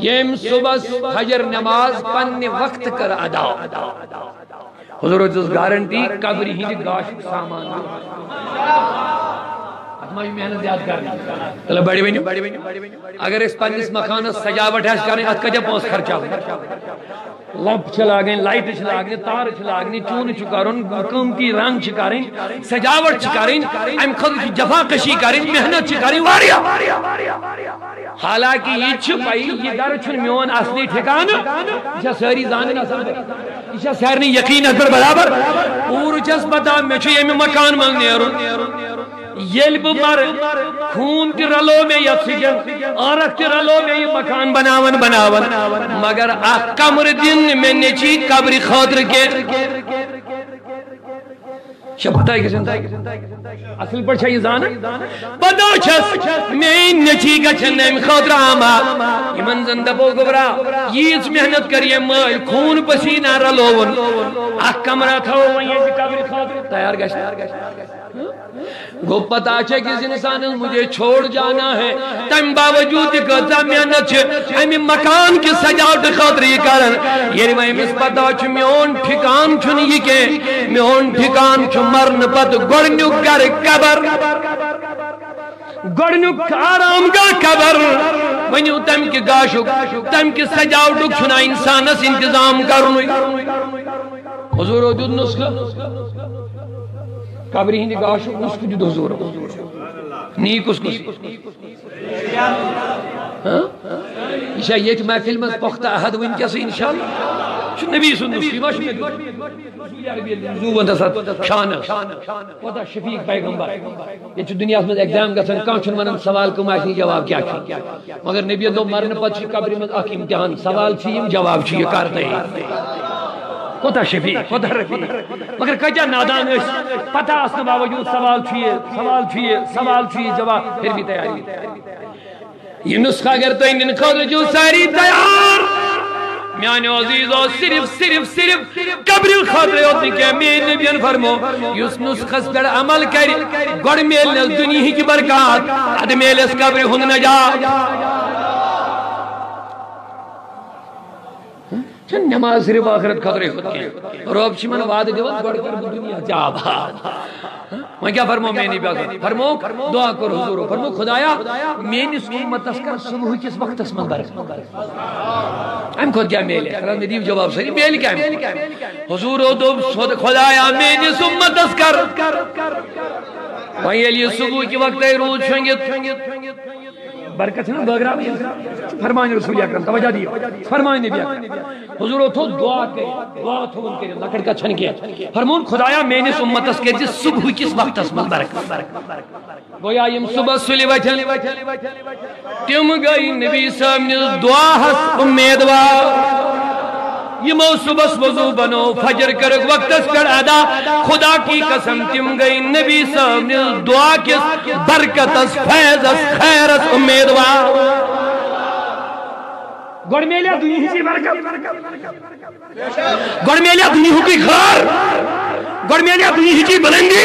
یہ ام صبح فجر نماز پننے وقت کر ادا حضور جس گارنٹی قبری ہی گاش سامان محنت زیادہ کرنا بڑی ونیو اگر اس پنس مکانس سجاوٹ ہے کریں ات کتیا پونس خرچہ لمپ لاگن لائٹ لاگن تار لاگن چون کرن قیمتی رنگ کریں سجاوٹ کریں ام خود جفا کشی کریں محنت کریں حالانکہ یہ پائی یہ گھر چھ میون اصلی ٹھکان یہ ساری زان یہ سارے یقین پر برابر پور چس پتہ مے یم مکان من نیرن یل بہ مر خون تہ رلو میں یت سجن عارق تہ رلو میں یہ مکان بناون مگر اخ کمر دن میں نیچی قبر خاطر کے پتہ اصل پہ یہ زان پتہ چھس مین نیچی گھن ام خاطر آما یمن زن دپو گبرا ییز محنت کر یہ مال خون پسینہ رلوون اخ کمرہ تھو یہ قبر خاطر تیار گھن گو پتہ ہے کہ انسان مجھے چھوڑ جانا ہے تم باوجود کتا محنت امی مکان کی سجاوٹ خاطر یہ کرن یعنی میں اس پتہ میون ٹھکان چھن یہ کہ میون ٹھکان چھ مرن پت گڑنیو گر قبر گڑنیو آرام گاہ قبر ونیو تم کی گاشو تم کی سجاوٹ چھنا انسانس انتظام کرنوی حضور و دود نسخہ قبری ہندی گاشو اس کو جو حضور نیک اس کو یہ یہ محفل میں پختہ احد ون کیسے انشاءاللہ چھ نبی سن نسخی ما شو زو وندا سات شان ودا شفیق پیغمبر یہ چھ دنیا میں ایگزام گژھن کان چھن ونن سوال کو ماشی جواب کیا چھ مگر نبی دو مرن پچ قبر میں اخ امتحان سوال چھ جواب چھ یہ کرتے کوتا شفیق کوتا رفیق مگر کجا نادان اس پتہ اسن باوجود سوال چھیے جواب پھر بھی تیاری یہ نسخہ اگر تو ان خود جو ساری تیار میانے عزیزو صرف قبر خاطر ہوتی کہ میں نبیان فرمو اس نسخہ پر عمل کری گوڑ میل دنیا کی برکات اد میل اس قبر ہند نجات نماز صرف آخرت خطرے ہوتے ہیں روب چمن وعد دیوت گوڑ کر دنیا جابا میں کیا فرمو میں نہیں بیاغ فرمو دعا کر حضورو فرمو خدایا میں اس امت اسکر صبح کس وقت اسمن برکت ہم خود کیا میل ہے میں دیو جواب سری میل کیا ہے حضورو دو خدایا میں اس امت اسکر وہی علی صبح کی وقت روز چھنگت برکت ہے نا بغرا میں فرمان رسول اکرم توجہ دیو فرمان نبی اکرم حضور تو دعا تو ان کے لکڑ کا چھن کیا فرمان خدایا میں نے امت اس کے جس صبح کس وقت اس میں برکت گویا یم صبح سلی وچھل تم گئی نبی صاحب نے دعا ہس امیدوار یہ مو صبح وضو بنو فجر کر وقت اس کر ادا خدا کی قسم تم گئی نبی صاحب نے دعا کس برکت اس فیض اس خیر اس امیدوار گوڑ میلیا دنیا کی برکت گوڑ میلیا دنیا کی خیر گوڑ میلیا دنیا کی بلندی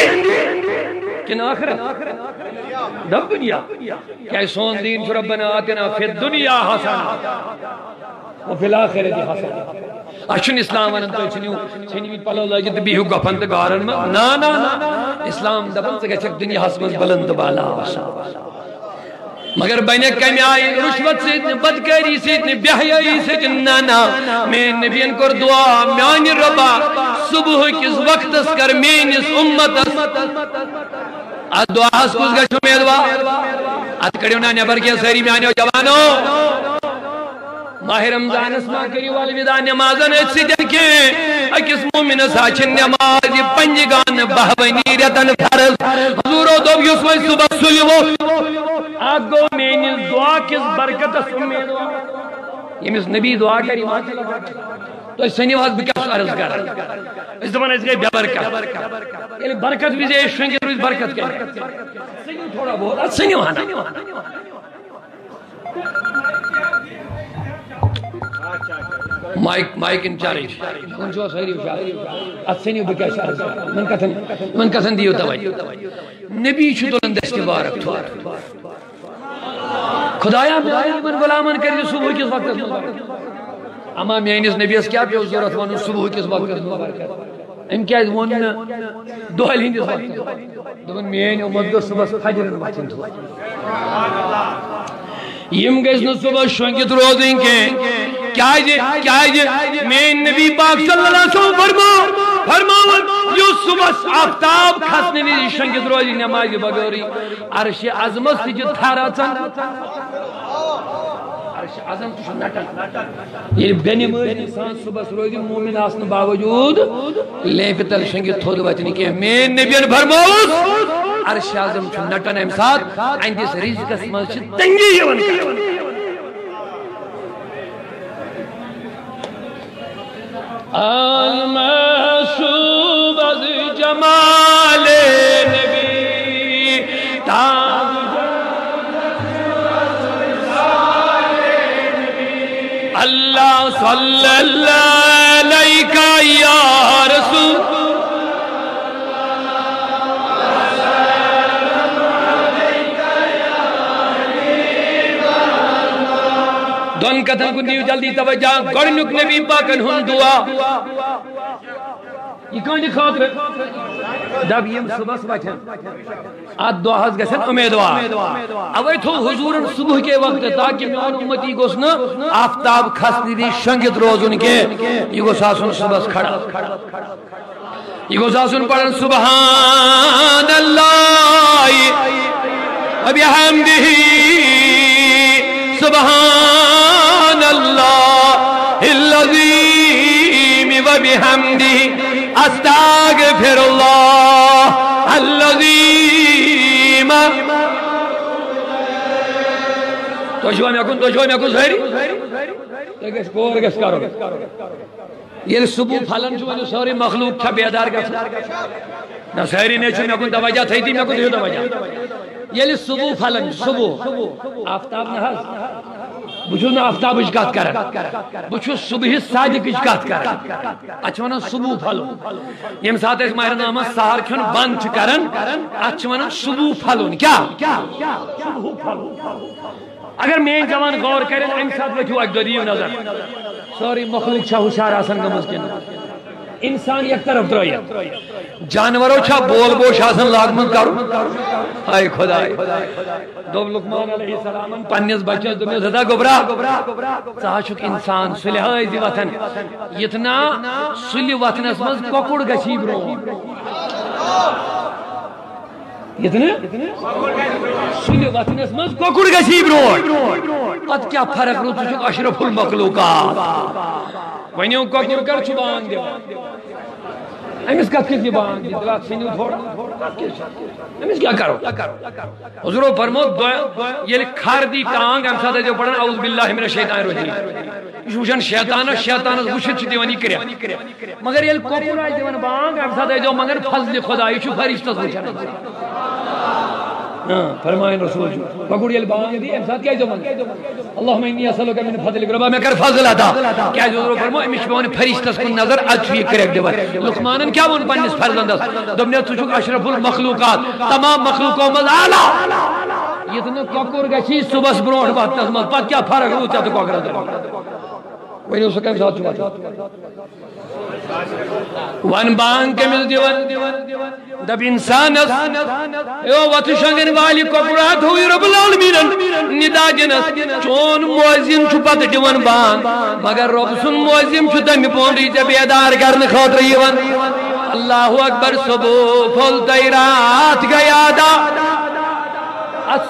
کن آخرت دب دنیا کیا سون دین ربنا آتنا فی الدنیا حسنا وفی الآخرت حسنا اچھن اسلام ونن تو چھنی پلو لگت بیہو گپن تو گارن میں نا اسلام دبن سے گچھک دنیا حسمت بلند بالا مگر بنے کمی آئی رشوت سے بدکاری سے بیحیائی سے نانا میں نبین کر دعا میانی ربا صبح کس وقت اس کر مینس امت اس دعا اس کس گچھو میدوا ات کڑیو نا نبر کیا سری میانی جوانو ماہ رمضان اسما کری والویدہ نمازن سجن کے اکس مومن ساچن نماز پنجگان بہونی رتن فرض حضورو دو یوسوی صبح سلیو آگو میں دعا کس برکت سمیدو یہ مس نبی دعا کری تو اس سنی واز بکیس عرض کر اس زمان اس گئی بے برکت یعنی برکت بھی زیش شنگی روز برکت کر سنی تھوڑا بہت سنی وہانا مائک انچارج کون جو سہری اشارہ اتسنی بکا اشارہ من کتن دیو توجہ نبی چھتولن دستی بارک تھوار خدایا من غلامن کر صبح کس وقت اما میانس نبی اس کیا پیو ضرورت ون صبح کس وقت ام کیا ون دہل ہندس وقت دپن میری امت گو صبح فجر وتھن یم گژھِ نہٕ صبح شونگت روزن کیا میری نبی پاک صلی اللہ علیہ وسلم فرماون یس صبح آفتاب کھسنے وز شونگت روزی نماز بغوری عرش عظمت تہ تھر اژان عرش عظم تہ نٹان یہ بینہ مٲج انسان صبح روز مومن آسن باوجود لیپہ تل شونگت تھود وتن کی میری نبی فرماوس عرش عظم چھ نٹان ام سات اندس رزقس مز چھ تنگی یوان المحسوب از جمال نبی تاج اللہ صلی اللہ علیہ یا رسول دون کتن کو دیو جلدی توجہ گڑنک نبی پاکن ہن دعا یہ کون خاطر جب یم صبح وتھن ات دعاس گژھن امیدوار اوے تھو حضورن صبح کے وقت تاکہ میون امتی گوس نہ آفتاب کھسنی دی شنگت روزن کے یہ گوس آسن صبح کھڑا یہ گوس آسن پڑھن سبحان اللہ وبحمدہ سبحان اللہ العظیم وبحمدہ استغفر اللہ العظیم تو جو میں کن ظاہری گس کور گس کرو یہ صبح پھلن جو ساری مخلوق چھا بیدار گس نہ ظاہری نے میں کن توجہ تھی میں کن دیو توجہ یہ صبح پھلن صبح آفتاب نہ بچو نا آفتاب کت کر بچو صبح صادق کت کر اچھا ونان صبح پھلو یم سات اس ماہر نامہ سہر کھن بند کرن اچھا ونان صبح پھلون کیا صبح پھلو اگر میں جوان غور کریں ام سات وچو اک دیو نظر سوری مخلوق چھا ہوشیار آسن گمز کن انسان یک طرف درائیت جانوروں چھا بول بوش آسن لاغمن کرو آئی خدا دوب لقمان علیہ السلام پنیز بچہ دمیز ہدا گبرا سہاشک انسان سلحائی زی وطن یتنا سلی وطن اسمز کوکڑ گچھی برو یتنا سلی وطن اسمز کوکڑ گچھی برو ات کیا فرق رو تجھک اشرف المخلوقات ونیو کوکڑ کر چھبان دیو امس کت کس بان دلات سنو تھوڑا امس کیا کرو حضور فرمو یہ کھار دی ٹانگ ام ساتھ جو پڑھن اعوذ باللہ من الشیطان الرجیم یہ وچھن شیطان وچھت چھ دیوان یہ کریا مگر یہ کوکڑ آئی دیوان بانگ ام ساتھ جو مگر فضل خدا یہ فرشتہ وچھن فرمائیں رسول جو کوکڑ یہ بانگ دی ام ساتھ کیا جو مانگ اللہم انی اسألک من فضلک ربا میں کر فضل عطا کیا جو حضور فرمو امش بون فرشتہ کو نظر اچھی کریک دیوان لقمانن کیا ون پنس فرزندس دمنے تجھک اشرف المخلوقات تمام مخلوقوں مز اعلی یہ تو کوکڑ گچھی صبح برونٹ بات مز پت کیا فرق رو چا تو کوکڑ در وہی اس کم ساتھ چھوا ون بانگ کے مل دیوان دب انسان او وقت شنگن والی کوکڑات ہوئی رب العالمین ندا جنس چون موازن چھپت دیوان بانگ مگر رب سن موازن چھتا می پونڈی جب بیدار کرن خاطر یوان اللہ اکبر صبح پھول تیرات گیا دا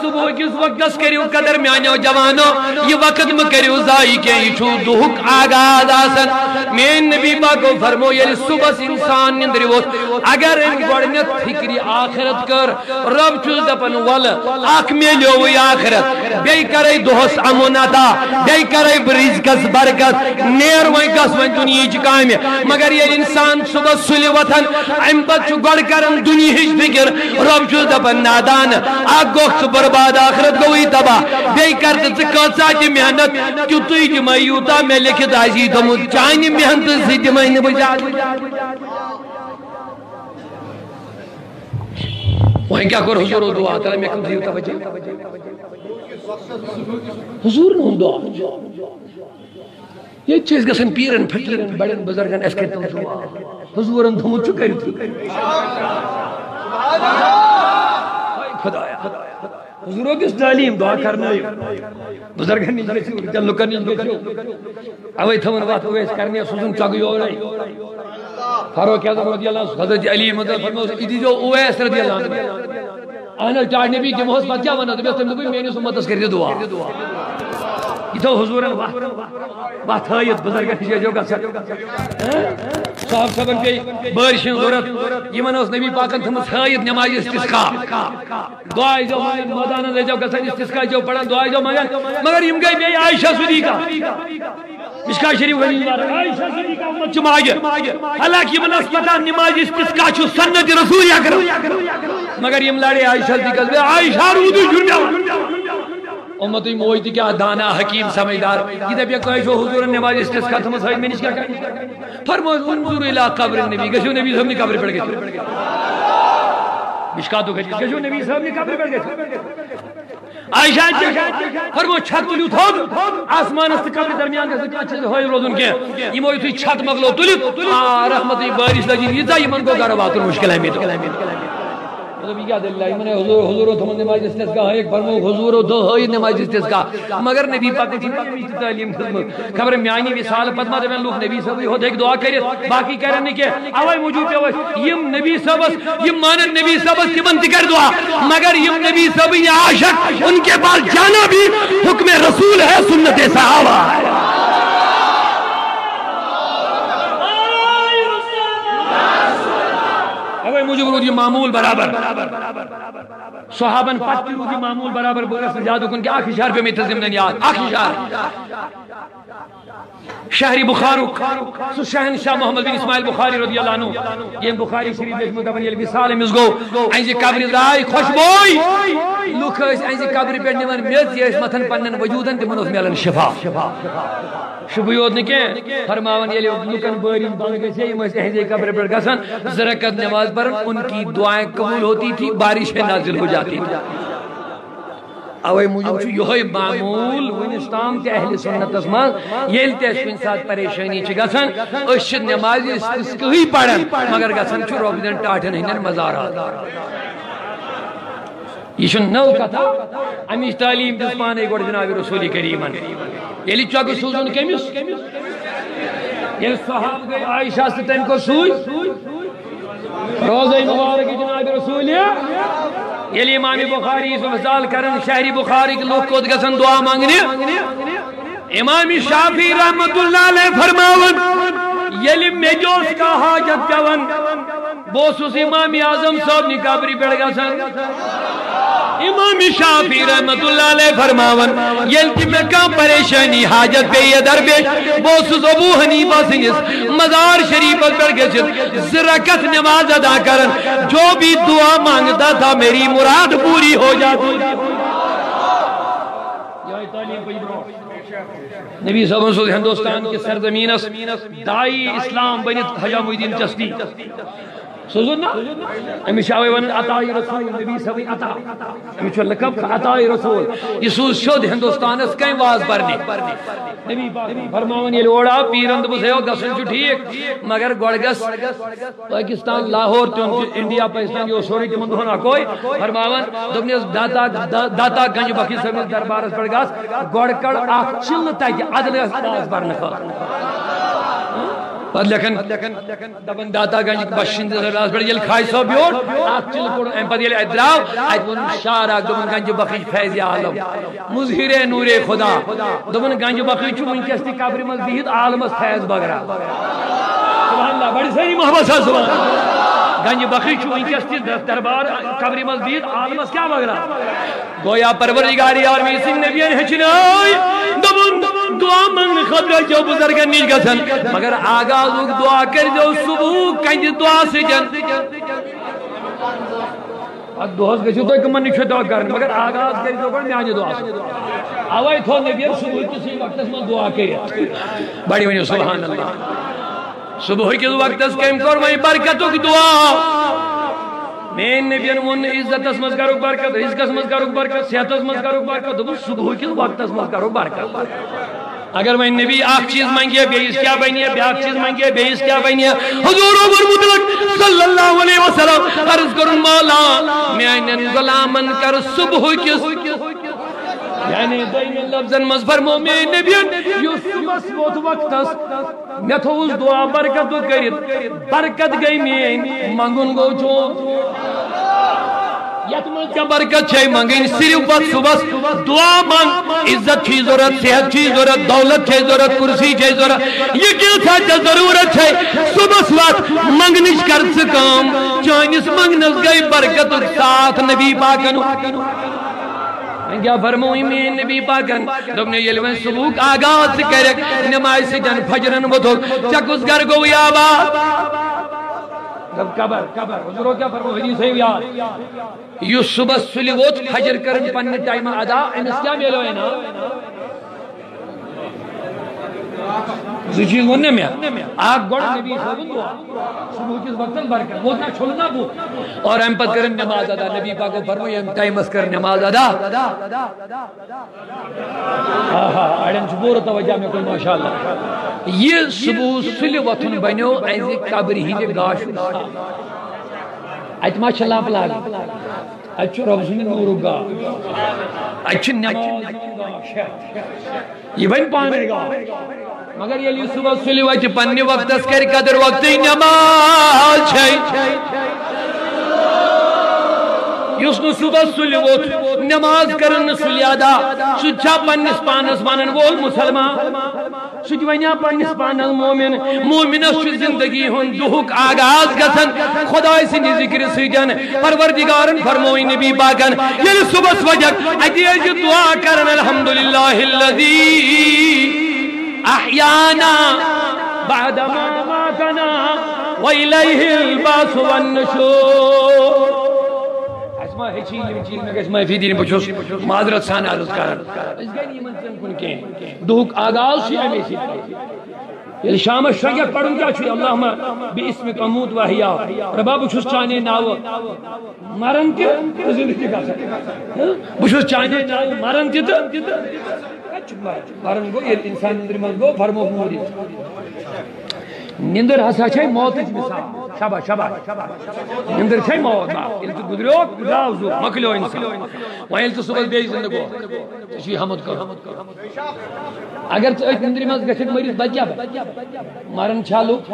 صبح کس وقت کریو قدر میانیو جوانو یہ وقت میں کریو زائی کے یہ چھو دہک آگاز آسن میں نبی باکو فرمو یہ صبح انسان نندری ووت اگر ان گوڑنیت فکری آخرت کر رب چھو دپن والا آکھ میں لیوی آخرت بے کرے دہس اموناتا بے کرے برزقس برکت نیر وائن کس وائن دنیا چکائیں مگر یہ انسان صبح سلی وطن امبت چھو گوڑ کرن دنیا ہج فکر رب چھو دپن نادان آگ گوخت برباد آخرت گوئی تباہ بے کرتے تکاچا کی محنت کیوں توی کی میوتا میں لکھت آجی دمو چانی محنت سیدی میں نے بجا وہیں کیا کر حضور دعا تعالی میں کم دیوتا بجے حضور نے دعا یہ چیز گژھن پیرن فقیرن بڑن بزرگن اس کے دعا حضورن تھومت چھ کرت خدایا حضورو کس تعلیم دعا کرنا بزرگن نش گژھو لکن نش گژھو اوے تھون وات اویس کرنے سوزن چگی اور فاروق اعظم رضی اللہ عنہ حضرت علی مدد فرماؤ ادی جو اویس رضی اللہ عنہ انا چاہ نبی کے محض پتہ ونہ تم دپی میری امتس کر دعا یہ تو حضورن وات ہائت بزرگن نش جو گژھن صاحب صاحبن پہ بارش ضرورت یمن اس نبی پاکن تھمس ہائت نماز استسقاء دعا جو میدان لے جاؤ گژھن استسقاء جو پڑھن دعا جو مگر مگر یم گئی بے عائشہ صدیقہ مشکا شریف غنی عائشہ صدیقہ امت چ ماگے حالانکہ یمن اس پتہ نماز استسقاء چھ سنت رسول اکرم مگر یم لڑے عائشہ صدیقہ بے عائشہ رود جھڑیا امت موئی تھی کیا دانا حکیم سمجھدار یہ دبیا کہ جو حضور نماز استسقاء تھمس ہائت میں نش کیا فرمایا انظر الى قبر النبی گشو نبی صاحب نے قبر پڑھ گئے مشکاتو گشو نبی صاحب نے قبر پڑھ گئے عائشہ فرمو چھت تلیو تھوڑ آسمان است قبر درمیان کا سکا چھت ہوئی روزن کے یہ موئی تھی چھت مغلو تلیو رحمتی بارش لگی یہ یمن کو گربات مشکل ہے میتو مطلب یہ کیا دل اللہ میں حضور تھمن نماز استسقاء ایک فرمو حضور دو ہوئی نماز استسقاء مگر نبی پاک کی تعلیم خبر میانی وصال پتما دے لوگ نبی صاحب ہو دیکھ دعا کرے باقی کرنے کے اوے موجود ہے یم نبی صاحب یم مان نبی صاحب تمن ذکر دعا مگر یم نبی صاحب یہ عاشق ان کے پاس جانا بھی حکم رسول ہے سنت صحابہ ہے مجھے برودی معمول برابر صحابن پاک برودی معمول برابر بغیر یاد کن کہ آخری شہر پہ میں تزمنن یاد آخری شہر شہری بخارک سو شہنشاہ محمد بن اسماعیل بخاری رضی اللہ عنہ یہ بخاری شریف دیکھ مدبن یہ وصال مزگو اینجی قبر دائی خوشبوئی لوک اینجی قبر پیٹ نمان میز یہ اس متن پنن وجودن تمن اس میلن شفا شبیوت نکے فرماون یہ لوکن باری بانگ گئے یہ مجھے اینجی قبر پیٹ گسن زرکت نماز پر ان کی دعائیں قبول ہوتی تھی بارشیں نازل ہو جاتی تھی اوے موجود چھو یہ معمول ونستان تے اہل سنت اسمان یہ تے شن ساتھ پریشانی چھ گسن اس نماز استسقاء پڑھن مگر گسن چھ روبدن ٹاٹن ہن مزارات یہ چھن نو کتھا امیش تعلیم دس پانے گوڑ جناب رسول کریمن یلی چاکو سوزن کیمس یہ صحاب گئی عائشہ سے تن کو سوئی روزہ مبارک جناب رسول یلی امام بخاری سے مثال کرن شہری بخاری کے لوگ کود گسن دعا مانگنے امام شافعی رحمت اللہ علیہ فرماون یلی میجوس کا حاجت جون بوسوس امام اعظم صاحب نے قبری پڑھ گسن امام شافعی رحمت اللہ علیہ فرماون یلتی میں کام پریشانی حاجت پہ یہ دربیش بوسوس ابو حنیفہ سنگس مزار شریف پر گسن زرکت نماز ادا کرن جو بھی دعا مانگتا تھا میری مراد پوری ہو جاتی نبی صلی اللہ علیہ وسلم ہندوستان کے سرزمین دائی اسلام بنت حجہ محی الدین چشتی سوزنا امی شاوی ون عطائی رسول نبی صلی عطا امی چھو لکب عطائی رسول یہ سوز شد ہندوستان اس کہیں واز برنی نبی فرماؤن یہ لوڑا پیرند بسے ہو گسن چھو ٹھیک مگر گوڑگس پاکستان لاہور تیون انڈیا پاکستان یہ سوری کی مندھونا کوئی فرماؤن دبنی اس داتا گنج بخی سمیت دربارس پڑ گاس گوڑکڑ آخ چل تاکہ عدل اس واز برن لیکن دبن داتا گنج بشند راز پر یل کھائی سو بیوٹ آت چل کوڑ ایم پر یل ادراو آیت ون شارع دبن گنج بخی فیض عالم مظہر نور خدا دبن گنج بخی چو منکستی قبر مزدید عالم اس فیض بگرا سبحان اللہ بڑی سہی محبت ہے سبحان اللہ گنج بخی چو منکستی دربار قبر مزدید عالم اس کیا بگرا گویا پروردگاری اور میں سنگ نبیان ہچنائی دبن دعا منگ خبر جو بزرگن نیش گسن مگر آغاز دعا کر جو صبح کنج دعا سے جن دوست گشو تو ایک من نکشو دعا کرن مگر آغاز کر جو کرن میانی دعا سے آوائی تھو نبیر صبح کسی وقت اس میں دعا کری بڑی ونی سبحان اللہ صبح کی وقت اس کم کر میں برکتوں کی دعا مین نبیان من عزت اسمز کرو برکت رزق اسمز کرو برکت صحت اسمز کرو برکت دبو صبح کی وقت اسمز کرو برکت اگر وہ نبی آخ چیز مانگے بیس کیا بنیے بیاک چیز مانگے بیس کیا بنیے حضور عمر مطلق صلی اللہ علیہ وسلم عرض کرن مولا میانن غلامن کر صبح کس یعنی دویمی لفظن مز فرمو میں نبیان یس صبح ووت وقتس میں تھوس دعا برکت کرت برکت گئی میں منگن گو چون یتمن کیا برکت چھے منگین صرف وقت صبح دعا مانگ عزت چھی ضرورت صحت چھی ضرورت دولت چھی ضرورت کرسی چھی ضرورت یہ کیا تھا جو ضرورت چھے صبح وقت منگنش کر سکام چانس منگنس گئی برکت ساتھ نبی پاکن کیا فرموئی میں نبی پاکن دبنے یلوین سلوک آغاز کرک نماز سے جن فجرن بدھو چکس گر گو یا با قبر حضورو کیا فرمو حدیث ہے یاد یو صبح سلی ووت فجر کرن پن ٹائم ادا انس کیا میلو ہے نا زی چیز وننے میں آپ گوڑ نبی صاحب دعا صبح کس وقت برکت وہ نہ چھولنا بو اور ہم پت کرن نماز ادا نبی پاک فرمو یہ ٹائم اس کرن نماز ادا اڑن چبور توجہ میں کوئی ماشاءاللہ یہ صبح سلی وتن بنیو ایزی قبر ہی دے گاش اجما چلا پلا اچ رب سن نور گا اچ نماز گا یہ بن پانے گا مگر یہ صبح سلی وچ پنی وقت اس کر قدر وقت نماز ہے یس نو صبح سلی ووت نماز کرن سلی ادا سچا پنس پانس وانن وول مسلمان سچ ونیا پنس پانس مومن مومنس چھ زندگی ہن دہک آغاز گژھن خدای سٕنٛدِ ذکر سۭتۍ پروردگارن فرموئی نبی پاکن ییٚلہِ صبحس وجک اتی ٲسۍ دعا کرن الحمدللہ الذی احیانا بعد ما ماتنا وإلیہ البعث والنشور اسما ہے چیل میں گژھِ معافی دِنۍ بہٕ چھُس معذرت سان عرض کران أسۍ گٔے نہٕ یِمن ژۄن کُن کینٛہہ دُہُک آغاز چھُ اَمے سۭتۍ ییٚلہِ شامس شۄنٛگیٚکھ پرُن کیٛاہ چھُ اللہُمہ بِاسمِک اموت واحیا ربا بہٕ چھُس چانے ناوٕ مران تہِ تہٕ زِندٕ تہِ گژھان بہٕ چھُس چانے ناوٕ مران تہِ تہٕ مران گو ییٚلہِ اِنسان نِندرِ منٛز گو فرموکھ موٗدی نندر ہسا چھے موتچ مثال شاباش شاباش نندر چھے موت ییٚلہِ ژٕ گُزریوکھ گاو زو مۄکلیو انسان وۄنۍ ییٚلہِ ژٕ صبحس بیٚیہِ زندٕ گوکھ ژےٚ چھُے حمد کرُن اگر ژٕ أتھۍ نندرِ منٛز گژھکھ مٔرِتھ بچ کیٛاہ مران چھا لُکھ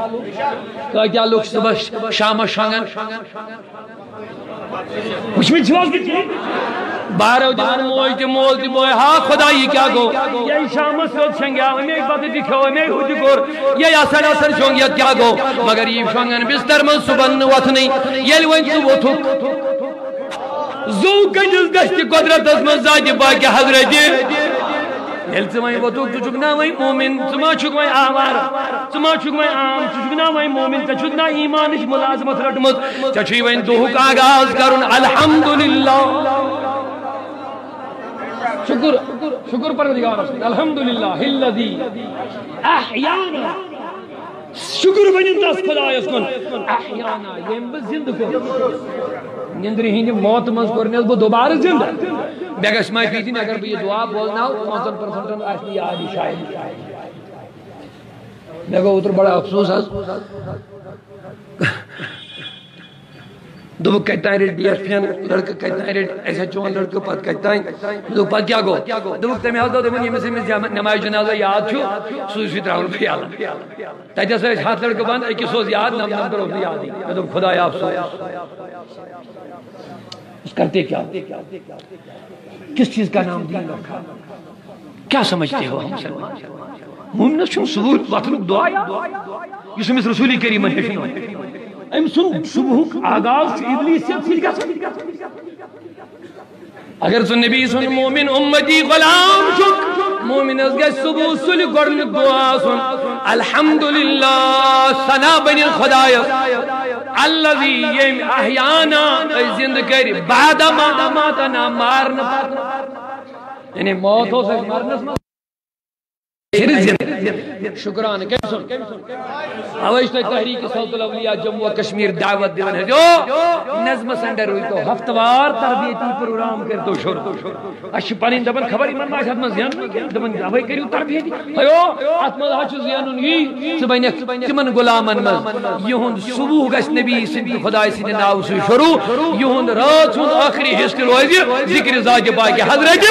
کۭتیاہ لُکھ صبحس شامس شۄنٛگان وٕچھمٕتۍ چھِو حظ بارو دِوان موج تہِ مول تہِ موج ہا خدا یہ کیا گو یہ شامس یوت شنگیاو امی بتہٕ تہِ کھیو امی ہُہ تہِ کوٚر یہ اثر اثر شونگ یہ کیا گو مگر یہ شونگن بستر منٛز صبحن نہٕ وۄتھنٕے ییٚلہِ وۄنۍ ژٕ ووٚتھُکھ زو کٔنِس گژھِ تہِ قۄدرتس منٛز زادِ باقی حضرت ییٚلہِ ژٕ وۄنۍ ووٚتھُکھ ژٕ چھُکھ نا وۄنۍ مومن ژٕ ما چھُکھ وۄنۍ آوار ژٕ ما چھُکھ وۄنۍ عام ژٕ چھُکھ نا وۄنۍ مومن ژےٚ چھُتھ نا ایمانٕچ مُلازمت رٔٹمٕژ ژےٚ چھُے وۄنۍ دُہُک آغاز کرُن الحمدللہ شکر شکر پروردگارس الحمدللہ الذی احیانا شکر بنن تس خدایس کن احیانا یم بہ زندہ کور نندر ہند موت مز کرنس بہ دوبارہ زندہ مے گژھِ معافی دِنۍ اگر بہ یہ دعا بولناو 5% آسہِ نہٕ یاد یہ شاید مے گوٚو اوترٕ بڑا افسوس حظ دوٚپُکھ کتہِ تانۍ رٔٹۍ DSP لڑکہٕ کتہِ تانۍ رٔٹۍ SHO لڑکہٕ پتہٕ کتہِ تانۍ دوٚپُکھ پتہٕ کیٛاہ گوٚو دوٚپُکھ تٔمۍ حظ دوٚپ دوٚپُن ییٚمِس أمِس نماز جنازہ یاد چھُ سُے ترٛاوُن بہٕ یلہٕ تتہِ ہسا ٲسۍ 7 لڑکہٕ بنٛد أکِس اوس یاد نمبر اوس نہٕ یادٕے مےٚ دوٚپ خدایا افسوس کرتے کیا کس چیز کا نام دین رکھا کیا سمجھتے ہو ہم مسلمان مومنس چھُنہٕ صبح وۄتھنُک دعا یُس أمِس رسوٗلِ کریٖمن ہیٚچھنو أمۍ سُنٛد صبحُک آغاز چھُ ابلیٖسیت سۭتۍ گژھان اگر ژٕ نبی سُنٛد مومن اُمتی غلام چھُکھ مومنس گژھِ صبح سُلہِ گۄڈنیُک دعا آسُن الحمدللہ ثنا بنہِ خدایس الذی ییٚمۍ احیانا أسۍ زندٕ کرِ بعد ما ماتنا مارنہٕ پتہٕ یعنی موت اوس اَسہِ مرنس منٛز شکران اوش تو تحریک صوت الاولیاء جموں و کشمیر دعوت دیون ہے جو نظم سنڈر ہوئی تو ہفتوار تربیتی پروگرام کر تو شروع اش پنن دبن خبر من ما حد من زیان دبن اوے کریو تربیتی ہیو اتمد ہچ زیانن ہی سبن تمن غلامن من یہند صبح گس نبی سند خدا سند ناو سے شروع یہند رات ہند آخری حصہ روز ذکر ذات پاک حضرت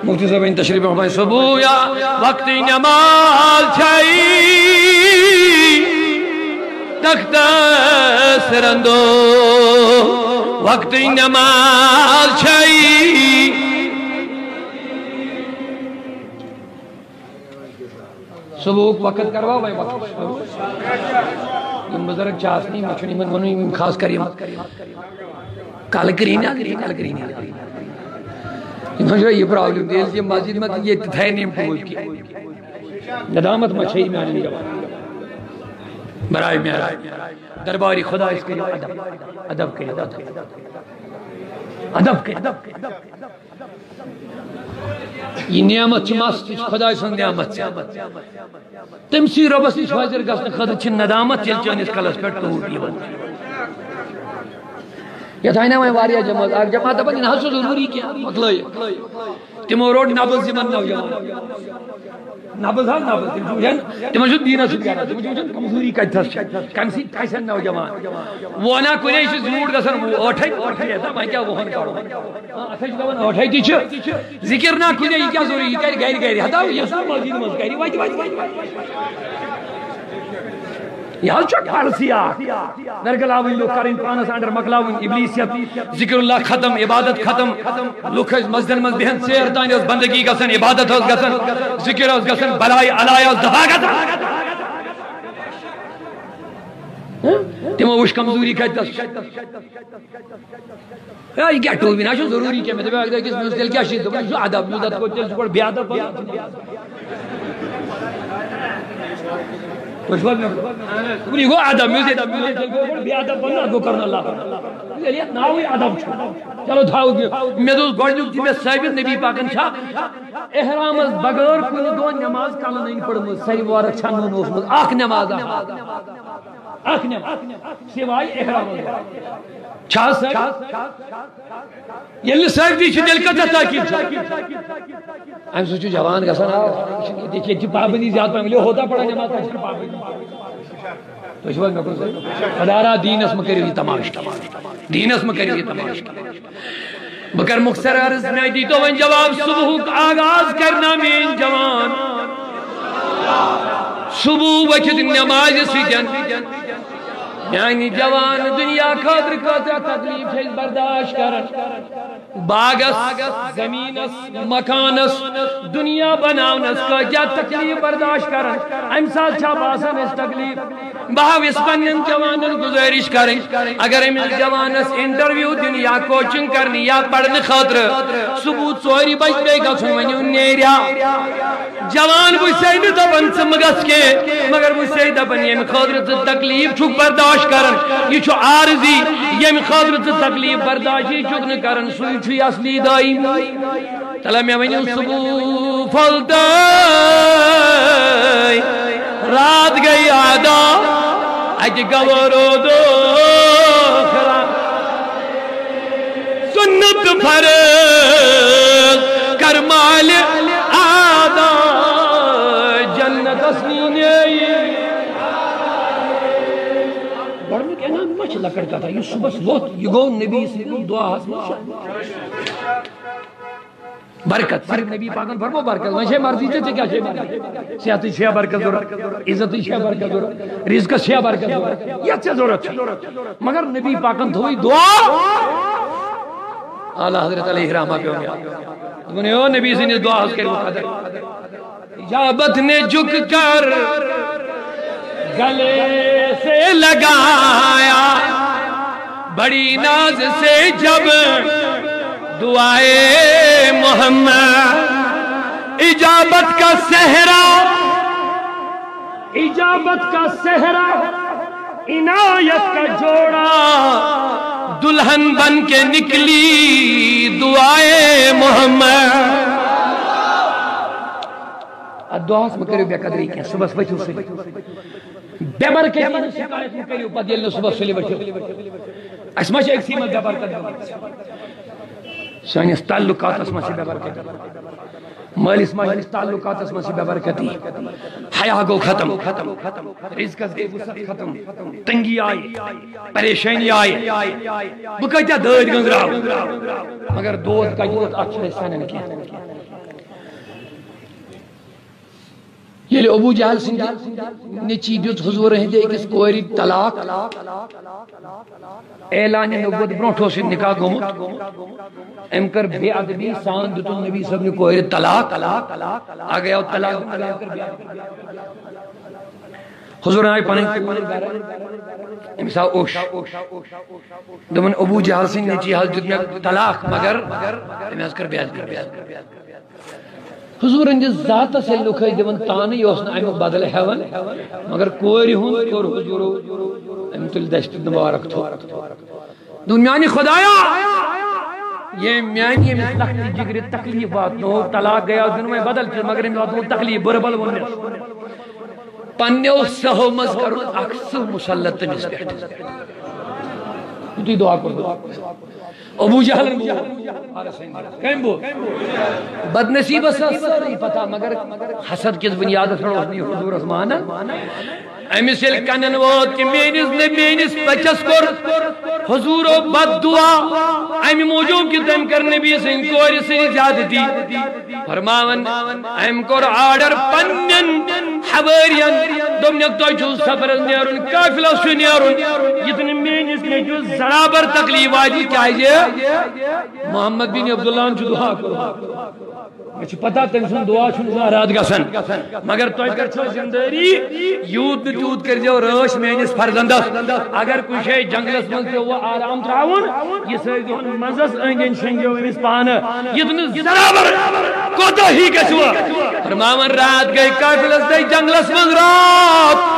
مفتی صاحب تشریف فرمائیں صبح یا وقت نماز چھائی تخت سرندو وقت نماز چھائی صبح وقت کروا بھائی وقت ان بزرگ چاہتنی مچھنی من ونو خاص کریم کال کرینا کال کرینا یہ پرابلم دل یہ مسجد میں یہ تھے نیم پوچھ کی ندامت مچھئی میں آنے برائے میرا درباری خدا اس کے ادب کے ادب کے یہ نعمت چماس خدا سن نعمت تمسی ربس نش حاضر گژھنہٕ خٲطرٕ چھِ ندامت ییٚلہِ چٲنِس کلس پٮ۪ٹھ ٹوٗپ یِوان یہ تھا نا میں واریاہ جماعت اکھ جماعت دپان یہِ نہ حظ چھُ ضروٗری کینٛہہ مۄکلٲیِتھ تمو روٚٹ نبض یِمن نوجوان نبض حظ نبض تمن چھُ دیٖنس سۭتۍ کران تمن چھُ وٕچھان کمزوٗری کتھس چھِ کمہِ سۭتۍ کھسن نوجوان وۄنۍ کُنے چھُ زیوٗٹھ گژھان ٲٹھے وۄنۍ کیٛاہ وُہن کرو اتھے چھِ دپان ٲٹھے تہِ چھِ ذکر نہ کُنے یہِ کیٛاہ ضروٗری یہِ کرِ گرِ گرِ ہتا یہِ مسجد منٛز کرِ وتہِ یہ حظ چھُ غلطی اکھ نرگلاوٕنۍ لُکھ کرٕنۍ پانس انڈر مکلاوٕنۍ ابلیسیت ذکر اللہ ختم عبادت ختم لُکھ ٲسۍ مسجدن منٛز بِہن ژیر تانۍ ٲس بندگی گژھان عبادت ٲس گژھان ذکر ٲس گژھان بلاے علایہ ٲس دفا گژھان تمو وٕچھ کمزوری کتس یہ کیٛاہ ٹوٗپی نہ چھُ ضروٗری کینٛہہ مےٚ دپیو اکہِ دۄہ أکِس مےٚ تیٚلہِ کیٛاہ چھُ دوٚپُن یہِ چھُ ادب یوٗتاہ کوٚر تیٚلہِ چھُ گۄڈٕ بے ادب یہ گو ادب بے ادب بننا گو کرنا اللہ یہ ناوی ادب چلو تھاو مے دوس گۄڈنیُک تہِ مےٚ ثٲبت نبی پاکن چھا احرامس بغٲر کُنہِ دۄہ نٮ۪ماز کلہٕ نٔنۍ پٔرمٕژ ساروی وارٕ چھنُن اوسمُت اکھ نٮ۪ماز اکھ نٮ۪ماز سوائے احرامس چھا ییٚلہِ نہٕ ثٲبتی چھِ تیٚلہِ کۭژاہ تاکیٖد چھِ امہِ سۭتۍ چھُ جوان گژھان دیکھیے تہِ پابندی زیادٕ پہم ییٚلہِ ہوتا پڑا نٮ۪ماز تتہِ چھنہٕ پابندی تُہۍ چھِو حظ مےٚ کوٚر خدارا دیٖنس مہ کٔرِو یہِ تماش دیٖنس مہ کٔرِو یہِ تماش بہٕ کرٕ مختصر عرض مےٚ دیٖتو وۄنۍ جواب صبحُک آغاز کرنا میٲنۍ جوان صبح ؤتھِتھ نٮ۪مازِ سۭتۍ میانہِ جوان دنیا خٲطرٕ کۭژاہ تکلیٖف چھِ أسۍ برداشت کران باغس زمینس مکانس دنیا بناونس کۭژاہ تکلیٖف برداشت کران امہِ ساتہٕ چھا باسان أسۍ تکلیٖف بہٕ ہاوس پننٮ۪ن جوانن گزٲرش کرٕنۍ اگر أمِس جوانس انٹرویو دِنہِ یا کوچنگ کرنہِ یا پرنہٕ خٲطرٕ صبح 4 بجہِ پیٚیہِ گژھُن وۄنۍ یُن نیریا جوان وٕچھے نہٕ دپان ژٕ مہ گژھ کینٛہہ مگر وٕچھے دپان ییٚمہِ خٲطرٕ ژٕ تکلیٖف چھُکھ برداشت کران یہِ چھُ عارضی ییٚمہِ خٲطرٕ ژٕ تکلیٖف برداشی چھُکھ نہٕ کران سُے چھُے اصلی دایِم تلا مےٚ ؤنِو صبح پھۄلتٲے رات گئی آدا اتہِ گوٚو روزو سنت فرض کر مالِ آدا جنتس نیٖنےَ گۄڈنیُک انعام ما چھِ لۄکٕٹ کتھا یُس صُبحس ووٚتھ یہِ گوٚو نبی سٕنٛدِس دُعاہس منٛز برکت صرف نبی پاکن فرمو برکت وۄنۍ چھے مرضی ژےٚ کیٛاہ چھے برکت صحتٕچ چھےٚ برکت ضروٗرت عزتٕچ چھےٚ برکت ضروٗرت رزقس چھےٚ برکت ضروٗرت یتھ ژےٚ ضروٗرت چھےٚ مگر نبی پاکن تھوٚوٕے دعا اعلیٰ حضرت علیہ رحمہ پیو مےٚ دوٚپُن ہے او نبی سٕنٛدِس دعاہس کٔرِو قدر اجابت نے جھک کر گلے سے لگایا بڑی ناز سے جب دعائے محمد اجابت کا صحرا عنایت کا جوڑا دلہن بن کے نکلی دعائے محمد دعاس مکریو بے قدری کیا صبح وچھو سے بے برکتی شکایت مکریو پدیل صبح سلی وچھو اسما ایک سیمت بے برکت سانس تعلقات اسما سے بے برکت مالس ماجلس تعلقات اسما سے بے برکتی حیا گو ختم رزق گئی وسعت ختم تنگی آئی پریشانی آئی بکتیا داد گنگراو مگر دود کجوت اچھے سانن کیا یہ ابو جہل سنگھ نیچی دیت حضور ہندے ایکس کوری طلاق اعلان نبوت برونٹھو سے نکاح گومت ام کر بے ادبی سان دتو نبی صاحب نے کوری طلاق آگیا طلاق حضور آئی پنن امسا اوش دمن ابو جہل سنگھ نیچی حل دیت میں طلاق مگر امس کر بیاد حضور اندس ذات سے لکھے دیون تانے یوسن امیک بدل ہیون مگر کوری ہون کور حضور ام تل دشت مبارک تھو دون میانی خدایا یہ میانی یہ لختی جگری تکلیفات نو طلاق گیا دن میں بدل چیز مگر ام واتو تکلیف بربل ونس پنیو سہو مز کرن اکسو مسلط تمیز بیٹھ تو دعا کر ابو جہل کہیں بو بدنصیب ساری پتا مگر حسد کس بنیاد پر اس نے حضور اسمانا امیس یل کنن ووت کہ میانس بچس کور حضور و بد دعا امی موجود کی دم کر نبی سن کوری سے زیادتی فرماون ام کور آرڈر پنن حوارین دومنک تو چھو سفر نیرون کافلہ سو نیرون یتن میانس نے جو زرابر تکلیف آجی کیا ہے محمد بن عبداللہ چھو دعا کرو مجھے پتا تنسن دعا چھو نظارات گسن مگر تو کر چھو زنداری یود نتیود کر جو روش مینس فرزندس اگر کوئی شئی جنگلس ملتے وہ آرام تراؤن یہ سیدون مزس انگن شنگیو امس پانا یہ دن زرابر کوتا ہی گسوا فرماون رات گئی کافلس دی جنگلس من رات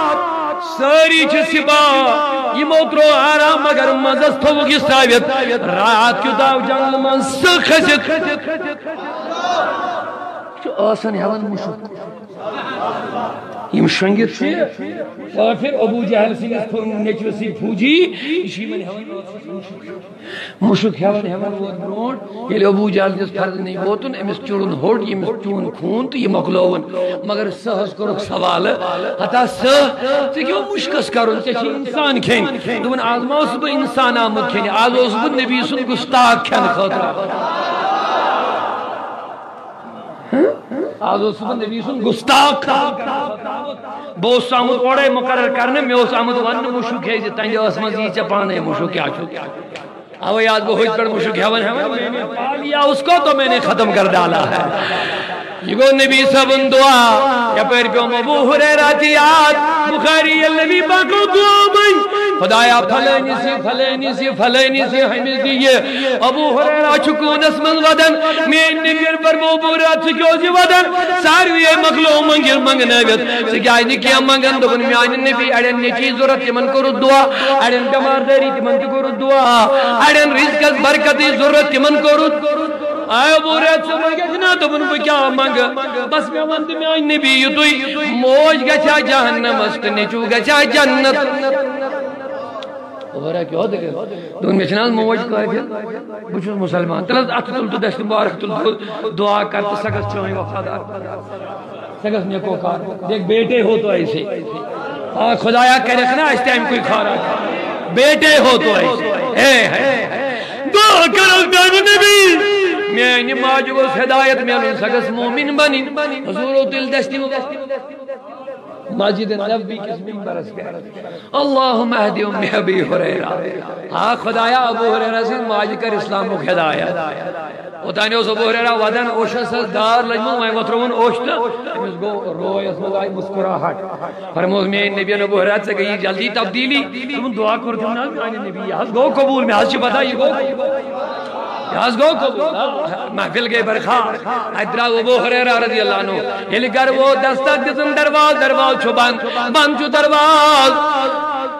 ساری چھ سبا یہ موترو آرام مگر مزس تو وہ کس تاویت رات کیو داو جنگل من سخشت چو آسن ہون مشک یم شنگت سے اور پھر ابو جہل سنگس نیچو سی پھوجی اسی من ہون مشک ہون ووت برونٹ یہ ابو جہل جس فرض نہیں ووتن امس چورن ہوٹ امس چون خون تو یہ مکلوون مگر سہس کرو سوال حتا سہ کیوں مشکس کرن ژے چھ انسان کھین دون آزما اس بہ انسان آمد کھین آز اس بہ نبی سن گستاخ کھین خاطر آج اس بہ نبی سن گستاخ بہ اس آمد اوڑے مقرر کرنے میں اس آمد ون مشک ہے تنج اس مز یہ چپانے مشک کیا چھو او یاد بہ ہوئی پر مشک ہون میں نے پا لیا اس کو تو میں نے ختم کر ڈالا ہے یہ گو نبی صاحب دعا یا پیر پہ ابو ہریرہ کی یاد بخاری النبی پاک دعا بن خدایا پھلینی سی ہمیں دیئے ابو ہریرہ چکون اسمن ودن میں نبیر پر ابو ہریرہ چکیو جی ودن ساروی مغلو منگل منگنویت سکیائی نکیا منگن دکن میانی نبی اڑین نیچی ضرورت تمن کرو دعا اڑین کمارداری تمن کرو دعا اڑین رزق برکتی ضرورت تمن کرو آئے ابو ہریرہ سے منگنا دبن بکیا منگ بس میں وند میں آئی نبی یتوئی موج گچا جہنم است نیچو گچا جنت ابو ہریرہ کیوں دیکھے دون میں چنان موج کہا ہے بچوز مسلمان تلت ات تلتو دشت مبارک تلتو دعا کرتا سگس چوہیں وفادار سگس نیکو کار دیکھ بیٹے ہو تو ایسے خدایا کہہ رکھنا اس ٹائم کوئی کھارا بیٹے ہو تو ایسے دعا کرو دعا نبی میانی ماجو اس ہدایت میں ان سگس مومن بنی حضور و دل دشتی مسجد نبی کس منبر اس گئے اللہم اہدی امی ابی ہریرہ خدایا ابو ہریرہ سے ماجی کر اسلام کو ہدایت اتانی اس ابو ہریرہ ودن اوشا سے دار لجمون میں وطرون اوشتا امس گو روی اس مگائی مسکراہٹ فرموز میں نبی ابو ہریرہ سے گئی جلدی تبدیلی تم دعا کرتے ہیں نبی یہاں گو قبول میں حض چی بتا یہ گو یاز گو کو محفل گئے برخار ادرا ابو ہریرہ رضی اللہ عنہ یہ لگر وہ دستک دسن درواز چھو بند چھو درواز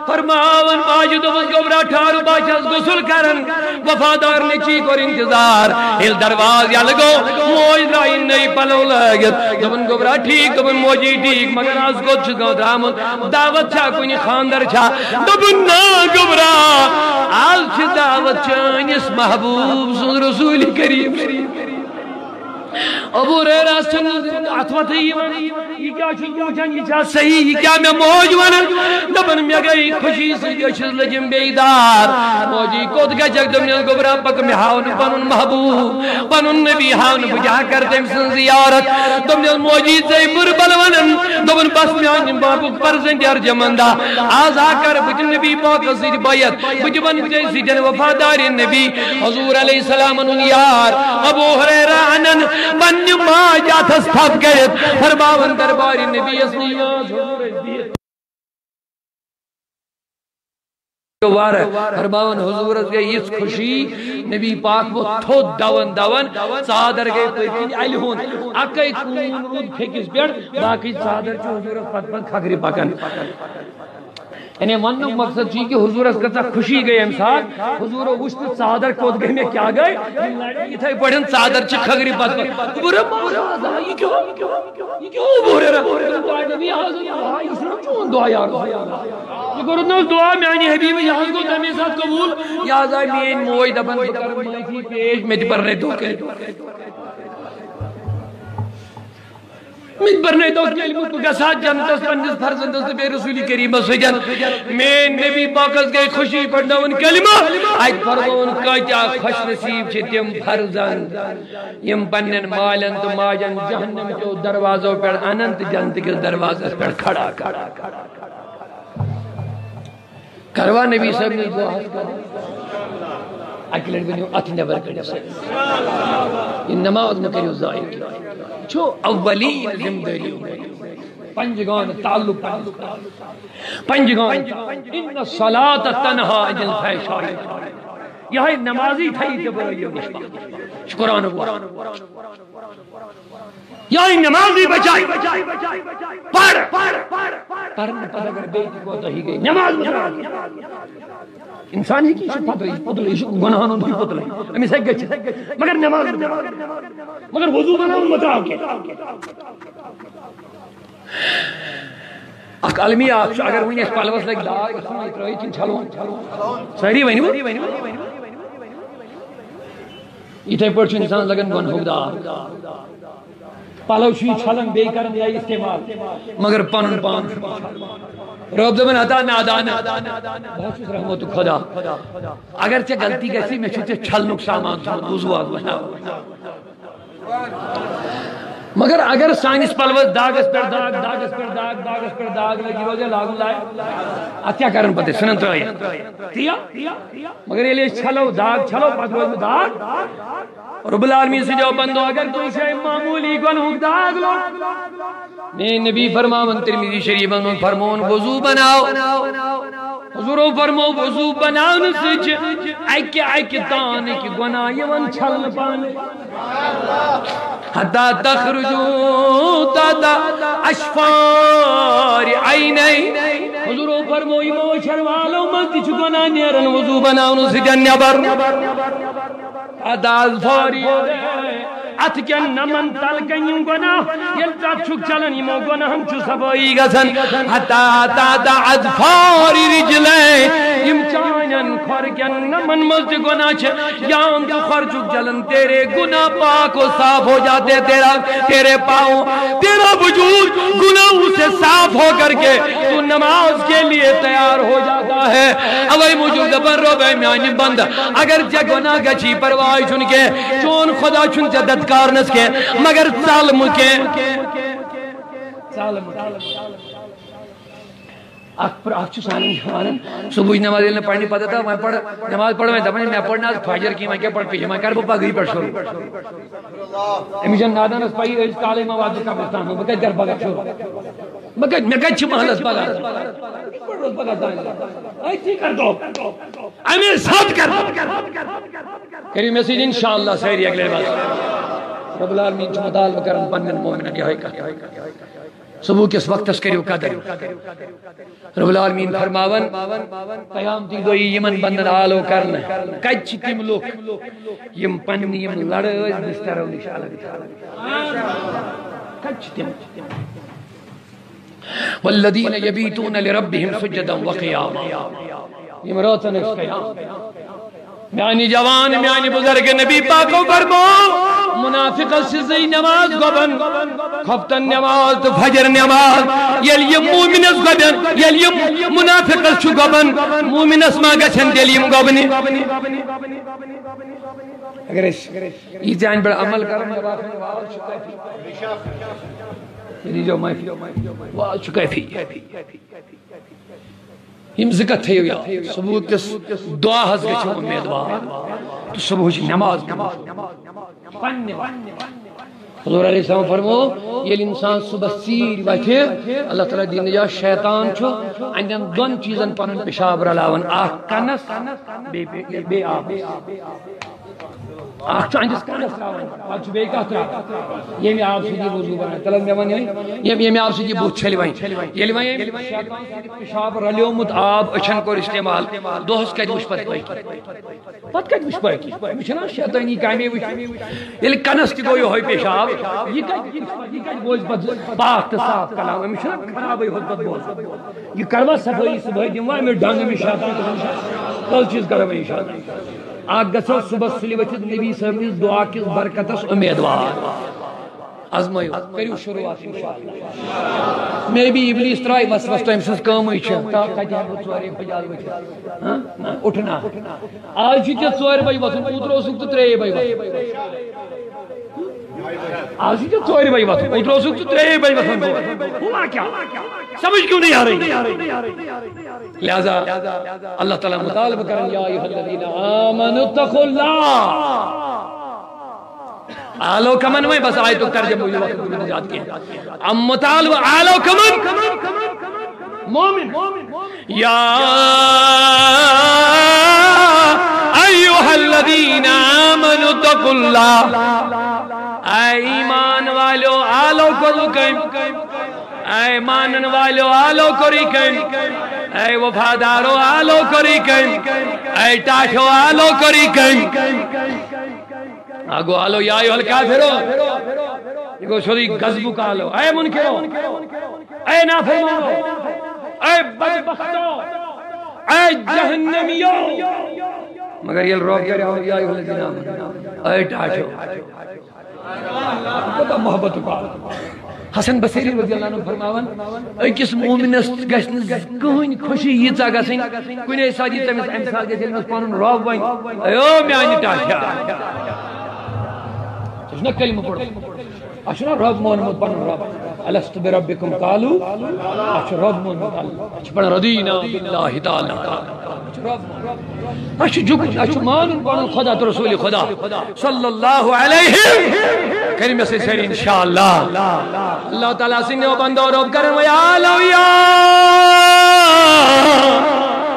فرماون ماجد بس گبرا ٹھارو باشس غسل کرن وفادار نچی کور انتظار ہل درواز یلگو موج درائی نئی پلو لگت دبن گبرا ٹھیک دبن موجی ٹھیک مگر آز گوت چکا درامن دعوت چھا کنی خاندر چھا دبن نا گبرا آز چھ دعوت چانس محبوب سن رسول کریم ابو ریرہ سن اتوت یہ کیا چھوچن یہ چھا صحیح یہ کیا میں موج ونن دبن میں گئی خوشی سے گشت لجم بیدار موجی کود گجک دمنیل گبرا پک میں ہاون پنن محبوب پنن نبی ہاون بجا کر تم سن زیارت دمنیل موجی سے بربل ونن دبن بس میں آنجم بابو پرزن دیار جمندہ آز آکر بجن نبی پاک سید بیت بجبن جیسی جن وفادار نبی حضور علیہ السلام انہوں یار ابو حریرہ انن من ما جات استھاپ گئے فرماون درباری نبی اسنی آز حضور دیت فرماون حضور اس گئے اس خوشی نبی پاک وہ تھود دون صادر گئے پیچھیں علی ہون اکائی کون رود پھیکس بیڑ باقی صادر چو حضور پت کھگری پکن یعنی ونو مقصد چی کہ حضور اس کتا خوشی گئے امساد حضور وشت صادر کود گئے میں کیا گئے یہ تھا پڑھن صادر چی کھگری پت برا مارا یہ کیوں بورے رہا نبی حضر یہ سنو چون دعا یار یہ کرو نو دعا میں آنی حبیب یہاں کو دمی ساتھ قبول یا زائی مین موئی دبن بکر مائیتی پیش میں دی پر رہے دو کے مت برنے دو کلمہ کو گسات جنتس پنجس فرزندس بے رسولی کریم سجن میں نبی پاکس گئے خوشی پڑھنا ان کلمہ آج فرمون کاچا خوش نصیب چھے تیم فرزند یم پنن مالن تو ماجن جہنم جو دروازوں پر اننت جنت کے دروازہ پر کھڑا کروا نبی صاحب نے دعا اکلر بنیو ات نبر کرنے سے یہ نماز مکریو ظاہر کی چھو اولی زمدریو پنجگان تعلق پنجگان ان الصلاة تنہا عن الفحشاء یہ نمازی تھئی جبرائیو نشپا شکران اللہ یا نمازی بچائی پڑھ پڑھنے پر اگر بیٹی کو تو ہی گئی نماز بچائی انسان ہی کی پتلے گناہانوں کی پتلے ہمیں سیکھ گئے مگر نماز مگر وضو بناؤں مطرح کے اک علمی اگر ہوئی اس پالوس لگ دا اس میں اترائی چن چھلو سہری وینی یہ تھے پرچو انسان لگن گن ہوگدہ پالوشی چھلن بے کرن یا استعمال مگر پانن پان رب زبن عطا نادان بہت شکر رحمت خدا اگرچہ غلطی کیسی میں چھتے چھل نقصامان وضو آگونا مگر اگر سائنس پلوز داغس پر داغ داغس پر داغ داغس پر داغ لگی وجہ لاگن لائے اتیا کرن پتے سنن تو آئی تیا مگر یہ لئے چھلو داغ چھلو پتوز میں داغ رب العالمین سے جو بندو اگر تو شاہ معمولی گناہ داغ لو میں نبی فرماون ترمذی شریف میں فرمون وضو بناؤ حضور فرمو وضو بناؤ نسج ایک تانے کی گناہ یون چھل پانے حتی تخرجو تاتا اشفار عینی حضور فرمو ایمو شروالو مزدی چو گناہ نیرن وضو بناؤ نسج نیبر ادال فوری اتکن نمن تلکن یم گناہ یلتا چھک چلن یمو گناہ ہم چھو سبائی گسن حتا تا ادفاری رجلے یم چانن خورکن نمن مزد گناہ چھ یام تو خور چھک چلن تیرے گناہ پاک و صاف ہو جاتے تیرے پاؤں تیرا وجود گناہوں سے صاف ہو کر کے تو نماز کے لیے تیار ہو جاتا ہے اوئی موجود پر رو بے میانی بند اگر جا گناہ گچی پروائی چھن کے چون خدا چھن جدد کارنس کے مگر ظالم کے آپ سانی جوانن صبح نماز نے پڑھنی پتا تھا میں پڑھ نماز پڑھ میں دبنی میں پڑھنا فجر کی میں کیا پڑھ پیچھے میں کر بپا گئی پڑھ شروع امیجن نادان اس پائی اس کالے مواد کا بستان ہوں بکت گر بگت شروع بکت میں کچھ محل اس بگت ایسی کر دو امیر ساتھ کر کری میسیج انشاءاللہ سہری اگلے بات رب العالمین چمدال بکرم پنن مومنہ کی ہوئی صبح کس وقت کریو قدر رب العالمین فرماون قیامتی دۄہ یی یمن بندن آلو کرنا کتہِ چھِ تِم لُکھ یم پننہِ یم لڑٲے بسترو نش الگ کتہِ چھِ تِم والذین یبیتون لربہم سجدا وقیاما یم راتن ٲسۍ قیام میانی جوان میانی بزرگ نبی پاکو فرمو منافق سزی نماز گبن خفتن نماز تو فجر نماز یلیم مومنس گبن یلیم منافق چو گبن مومنس ما گچن دلیم گبنی اگر اس یہ جان بڑا عمل کرن میری جو محفل واہ چکے تھی یم ذکر تھیو یا صبح کس دعا حض گچھو امیدوار تو صبح چھ نماز حضور علیہ السلام فرمو یہ انسان صبح سیر وچھے اللہ تعالیٰ دین جا شیطان چھو اندن دون چیزن پنن پیشاب رلاون آخ کنس بے آب آخ چھو اندس کنس راون پچھ بے کہت را یہ میں آپ سیدھی وضو بنا طلب میں ونی یہ میں آپ سیدھی بوت چھلی وائیں یہ لوائیں شیطان سیدھی پیشاب رلیو مت آب اچھن کور استعمال دوہس کت وش پت پائی پت کت وش پائی وچھنا شیطانی کامی وش یہ کنس تی گو یہ ہوئی پیشاب یہ کت بوز پت پاک تا صاف کلام وچھنا خراب ہوئی خود پت بوز یہ کروا صفائی صبح دنوائی میں ڈانگ میں شیطان کل چیز کروا شیطان آگ گسو صبح سلی وچھت نبی صاحب نے دعا کی برکتس امیدوار ازمائیو کریو شروعات انشاءاللہ میں بھی ابلیس ترائی وسوس تو امسس کام ہوئی چھا تا کہتے ہیں وہ چوارے پجال وچھت اٹھنا آج چھتے چوار بائی وطن اترو سکت ترے بائی وطن آج چھتے چوار بائی وطن اترو سکت ترے بائی وطن ہوا کیا سمجھ کیوں نہیں آ رہی لہذا اللہ تعالیٰ مطالب کرن یا ایہا الذین آمنوا اتقوا اللہ آلو کمن میں بس آیتو ترجمہ ہوئی وقت میں نجات کیا ام مطالب آلو کمن مومن یا ایہا الذین آمنوا اتقوا اللہ اے ایمان والو آلو کرو کم اے مانن والو آلو کری کن اے وفادارو آلو کری کن اے ٹاٹھو آلو کری کن آگو آلو یا ایوہ الکافرو یہ گو شدی غزبو کا آلو اے منکرو اے نافرمانو اے بدبختو اے جہنمیو مگر یہ روک کر رہا یا ایوہ الذین آمنوا اے ٹاٹھو بتا محبت کا حسن بصری رضی اللہ عنہ فرماون اکس مومنس گژھن کہین خوشی ییژا گژھن کنے ساتھ تمس امثال گژھِ ییٚلہِ پنن رب ون ایو میانہِ ٹاٹھیا چھُنا کلمہ پڑھ اچھنا رب مونمت پنن رب الست بربکم قالوا اچھ رب مونمت اچھ پڑھ رضینا باللہ تعالی اچھ اچھ مانن پنن خدا تو رسول خدا صلی اللہ علیہ کلمہ سے سر انشاءاللہ اللہ تعالیٰ سنگھ و بندو رب کرن ویا لویا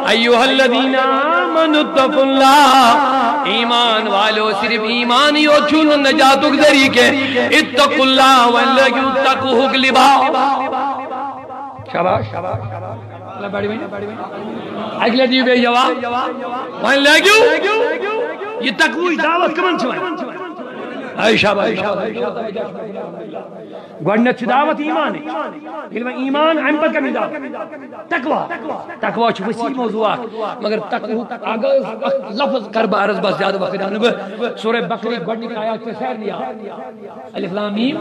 ایوہ الذین آمنوا اتقوا اللہ ایمان والو صرف ایمان ہی ہو چون نجاتک ذریعے اتقوا اللہ واللہ اتقوہ قلبا شاباش اللہ بڑی بھئی اگلے دیو بے جواب واللہ یہ تقوی دعوت کمن چھوائے اے شاباش گوڑنت دعوت ایمان ہے علم ایمان ہم پر کمی دعوت تقوی چھو وسیع موضوعات مگر تقوی آگاز لفظ کربا عرض بس زیادہ وقت دانو سورہ بقرہ گوڑنی کی آیات پہ سیر لیا الف لام میم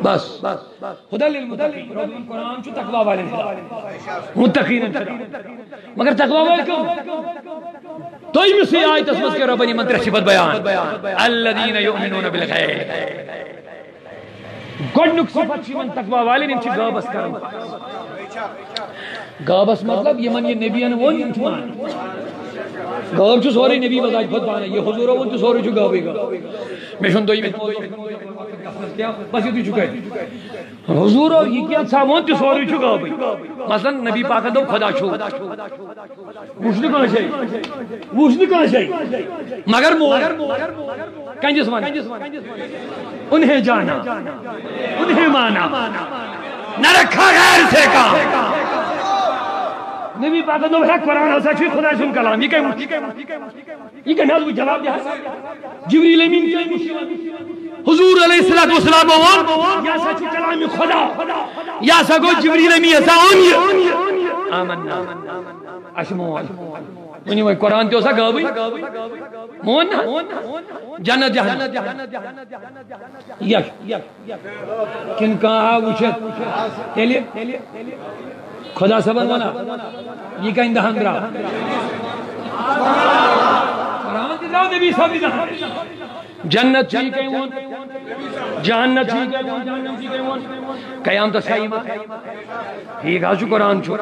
بس خدا للمتقین قرآن چھو تقوی والے متقین مگر تقوی والے کیوں تو ہی میں سے آیت اسمس کے ربنی منتر صفت بیان الذین یؤمنون بالغیب گوڑنک صفت چیمن تقوی والے انچی غابس کرن غابس مطلب یمن یہ نبیان ون انتمان غاب چھو سوری نبی بزاج خود پانا یہ حضور ہوں تو سوری چھو غابے گا میں شن دوئی میں بس یہ تو چکے حضور ہوں یہ کیا سامان تو سوری چھو غابے مثلا نبی پاک دو خدا چھو وشنی کنا شاہی وشنی کنا شاہی مگر مور کنجی سمانی انہیں جانا انہیں مانا نہ رکھا غیر سے کام نبی پاک دو ہے قرآن ہسا چھوئی خدا سن کلام یہ کہیں نازو جواب دیا جبریل امین حضور علیہ السلام یا سا چھو کلام خدا یا سا گو جبریل امین ہسا آنی آمنا اشمون ونی وی قرآن تیو سا گابی مون جنت جہنم یک کن کہاں وچھت تیلی خدا سبن ونا یہ کہیں دہن درا قرآن کی دراؤ نبی صاحب دہن جنت چی کہیں وون جہنت چی کہیں وون جہنم چی کہیں وون قیام تا صحیح مت ٹھیک آجو قرآن چھو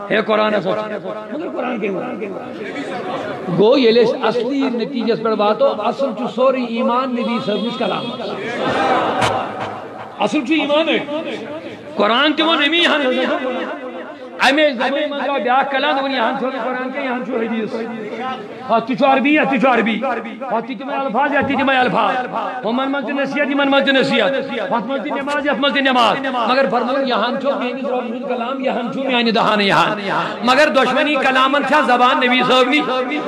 ہے قرآن ایسا مگر قرآن کہیں وون گو یہ لیس اصلی نتیجہ پر بات ہو اصل چو سوری ایمان نبی صاحب اس کلام اصل چو ایمان ہے قرآن تی وہ نبی ہاں امی زمین من جاؤ بیاک کلان ونی یہاں چھوڑی قرآن کے یہاں چھو حدیث ہاتی چھو عربی ہاتی چھو عربی ہاتی تمہیں الفاظ ہاتی تمہیں الفاظ من منتی نصیحت من منتی نصیحت ہات منتی نماز ہات منتی نماز مگر فرمون یہاں چھو میانی رب کلام یہاں چھو میانی دہان یہاں مگر دشمنی کلامن چھا زبان نبی صاحب نہیں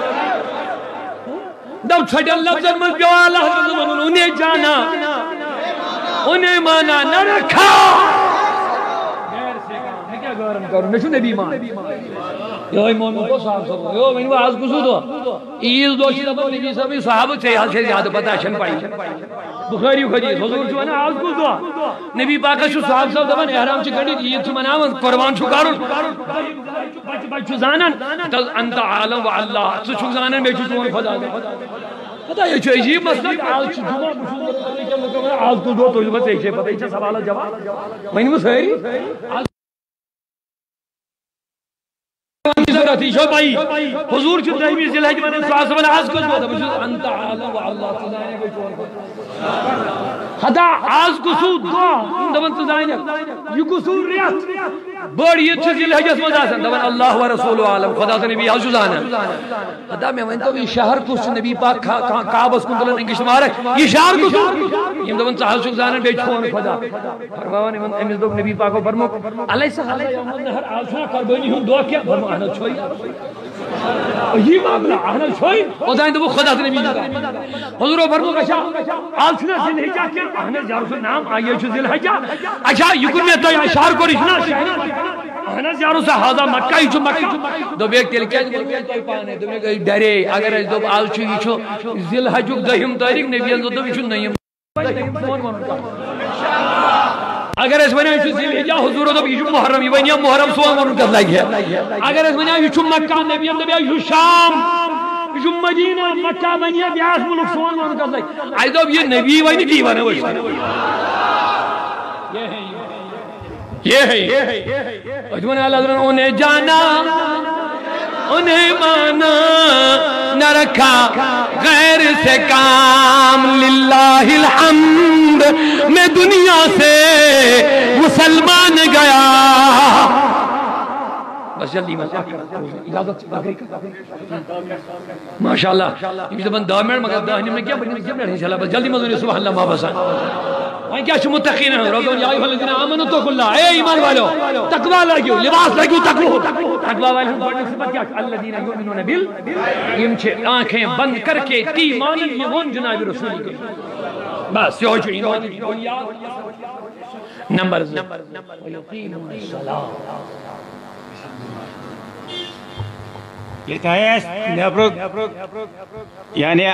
دب چھڑل لفظ من جو اللہ رضوان انہیں جانا انہیں مانا نہ رکھا گارم کرو نشو نبی مان یہی مومن کو صاحب صاحب یو میں نے آز کسو دو عیز دو چیز اپنے نبی صاحب صحابہ سے حال سے زیادہ پتہ شن پائی بخاری و حدیث حضور چھو انا آز کسو دو نبی پاکا شو صحاب صاحب دبن احرام چھ گڑی عید چھو مناون قربان چھو کارون بچ چھو زانن تل انت عالم و اللہ سو چھو زانن میں چھو چون خدا دے پتہ یہ چھو عجیب مسئلہ آز چھو جمعہ بشو آز کسو دو تو بس ایک چھے پتہ ایچھا سوالہ جواب میں نے وہ سہری شو بھائی حضور چھو دائمی ذی الحج میں نے سواس والا آز کچھ بہتا مجھے انت عالم و اللہ تزائنے کوئی چور کو خدا آز کسو دعا دبن تزائنے یہ کسو ریت بڑی یہ چھو ذی الحج اس مزا سن دبن اللہ و رسول عالم خدا سے نبی حضو زانا خدا میں تو یہ شہر کس نبی پاک کعبہ سکن دلن انگش مارے یہ شہر کسو یہ دبن صحال شک زانا بے چھوان خدا فرماوان امیز دو نبی پاک کو فرمو علیہ صحابہ یوم النہر آلسنا کربانی ہوں دعا کیا فرمو احنا چھوئی یہ معاملہ احنا چھوئی او دائیں تو وہ خدا سے نبی جاتا حضور و فرمو کشا آلسنا ذی الحجہ کیا احنا جارو سے نام آئیے چھو ذی الحجہ اچھا یکن میں تو اشار کو رشنا احنا جارو سے حاضر مکہ ہی چھو مکہ دو بیک تیل کیا تو پانے دو میں کہی ڈرے اگر اس دو آل چھو یہ چھو ذی الحجہ دہیم تاریخ نبی انزو دو چھو نیم اگر اس بنا یہ ذی الحجہ حضور دو یہ محرم یہ بنیا محرم سوان ورن کر لگی ہے اگر اس بنا یہ مکہ نبی اندر یہ شام یہ مدینہ مکہ بنیا بیاس ملک سوان ورن کر لگی آئی دو یہ نبی وہی نہیں دیوانے وہی یہ ہے اجمن اللہ ذرا انہیں جانا انہیں مانا نہ رکھا غیر سے کام للہ الحمد میں دنیا سے مسلمان گیا بس جلدی اجازت ماشاءاللہ یہ زبان دہ منٹ مگر دہ میں کیا انشاءاللہ بس جلدی مزونی سبحان اللہ ما بسا وہیں کیا چھو متقین ہیں رضوان یا ایوہ الذین آمنوا اتقوا اللہ اے ایمان والو تقوی لگیو لباس لگیو تقوی والے ہم بڑی صفت کیا الذین یؤمنون بال یم چھے آنکھیں بند کر کے تی مانی یہ ہون جناب رسول کے بس یہ ہو چھو ایمان نمبر ویقیمون الصلاة یہ تھا نیبرک یعنی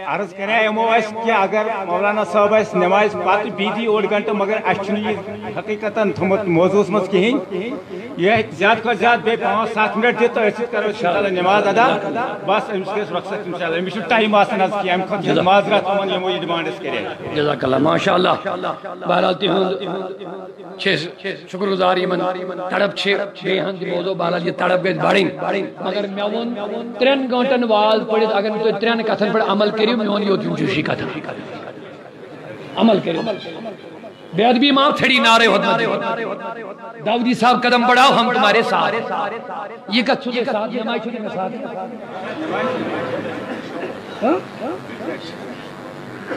عرض کرے ہمو اس کہ اگر مولانا صاحب اس نماز پات بیدی اوڑ گھنٹہ مگر اچھنی حقیقتاً تھمت موضوع مز کہیں یہ زیادہ کو زیادہ بے 5-7 منٹ دیتا ہے اسے کرو انشاءاللہ نماز ادا بس امس کے رخصت انشاءاللہ امس ٹائم آسن از کہ ام خود نماز رات من یہ موجود ڈیمانڈ اس کرے جزاک اللہ ماشاءاللہ بہرحال تہند شکر گزار یمن تڑپ چھ بے ہند موضوع بہرحال یہ تڑپ گئے بڑیں مگر میں ون 3 گھنٹن واز پڑھت اگر تو 3 کتھن پر عمل کریو میون یوت جوشی کتھا عمل کریو بے ادبی معاف چھڑی نعرے حکمت داؤدی صاحب قدم بڑھاؤ ہم تمہارے ساتھ یہ کچھ کے ساتھ نمائی چھوٹے میں ساتھ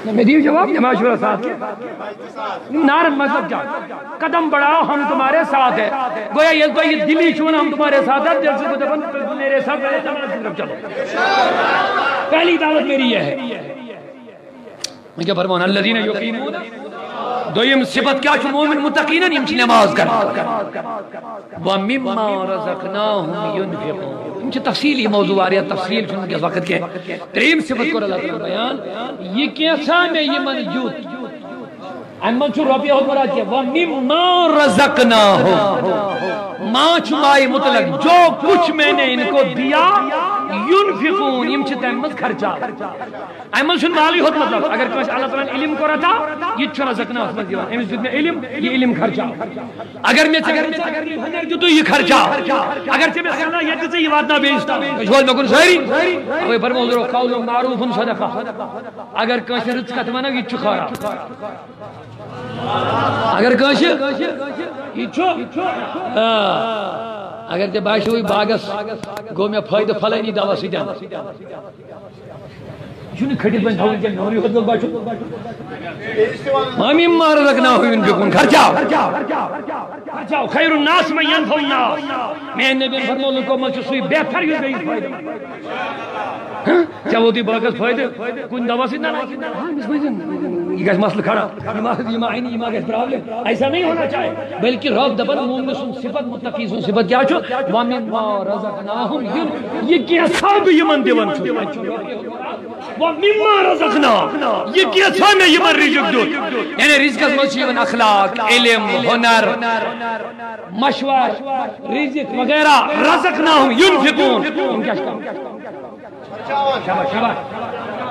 میں دیو جواب نماز چھوٹے ساتھ نعرہ مطلب کیا قدم بڑھاؤ ہم تمہارے ساتھ ہے گویا یہ تو یہ دلی چون ہم تمہارے ساتھ ہے دل سے کو دفن میرے ساتھ پہلے نماز کی طرف چلو پہلی دعوت میری یہ ہے میں کیا فرماؤں الذین یقیمون دویم صفت کیا چھو مومن متقینن یم چھ نماز کر وَمِمَّا رَزَقْنَاهُمْ يُنْفِقُونَ یم چھ تفصیلی موضوع آ رہی ہے تفصیل چھو کس وقت کے تریم صفت کو اللہ تعالیٰ بیان یہ کیسا میں یہ من جوت امن چھو روپیہ ہوت مراد کیا وَمِمَّا رَزَقْنَاهُمْ ماں چھمائی مطلق جو کچھ میں نے ان کو دیا ينفقون یم چھ تمز خرچہ ایمن چھن مالی ہوت مطلب اگر کوئی اللہ تعالیٰ علم کو رہتا یہ چھو رزقنا اس میں دیوان ایمن چھن علم یہ علم خرچہ اگر میں ہنر جو تو یہ خرچہ اگر چھے میں خیلنا یہ جسے یہ وعدنا بیشتا مجھول میں کن سہری اوہ فرمو حضور قول معروف صدقہ اگر کوئی رزق کتمانا یہ چھو خارا اگر کوئی یہ چھو اگر تے باشی ہوئی باغس گو میں فائدہ پھلائنی دعویٰ سی جانا شنو کھڑی بن جاؤں جن نوری خود باشو مامی مار رکھنا ہوئی ان بکن خرچاؤ خیر الناس میں ینفع الناس میں نبی فرمو لکو مجھو سوئی بہتر یوں گئی فائدہ کیا وہ دی باغس فائدہ کن دعویٰ سی جانا یہ گیس مسئلہ کھڑا یہ آئینی یہ گیس پرابلم ایسا نہیں ہونا چاہے بلکہ رب دبر مومن سن صفت متقی سن صفت کیا چھو وَمِمَّا رَزَقْنَاهُمْ یہ کیسا بھی یمن دیون چھو وَمِمَّا رَزَقْنَاهُمْ یہ کیسا میں یمن رزق دو یعنی رزق از مجھے اخلاق علم ہنر مشور رزق وغیرہ رزقناہم ينفقون ان کیا شاباش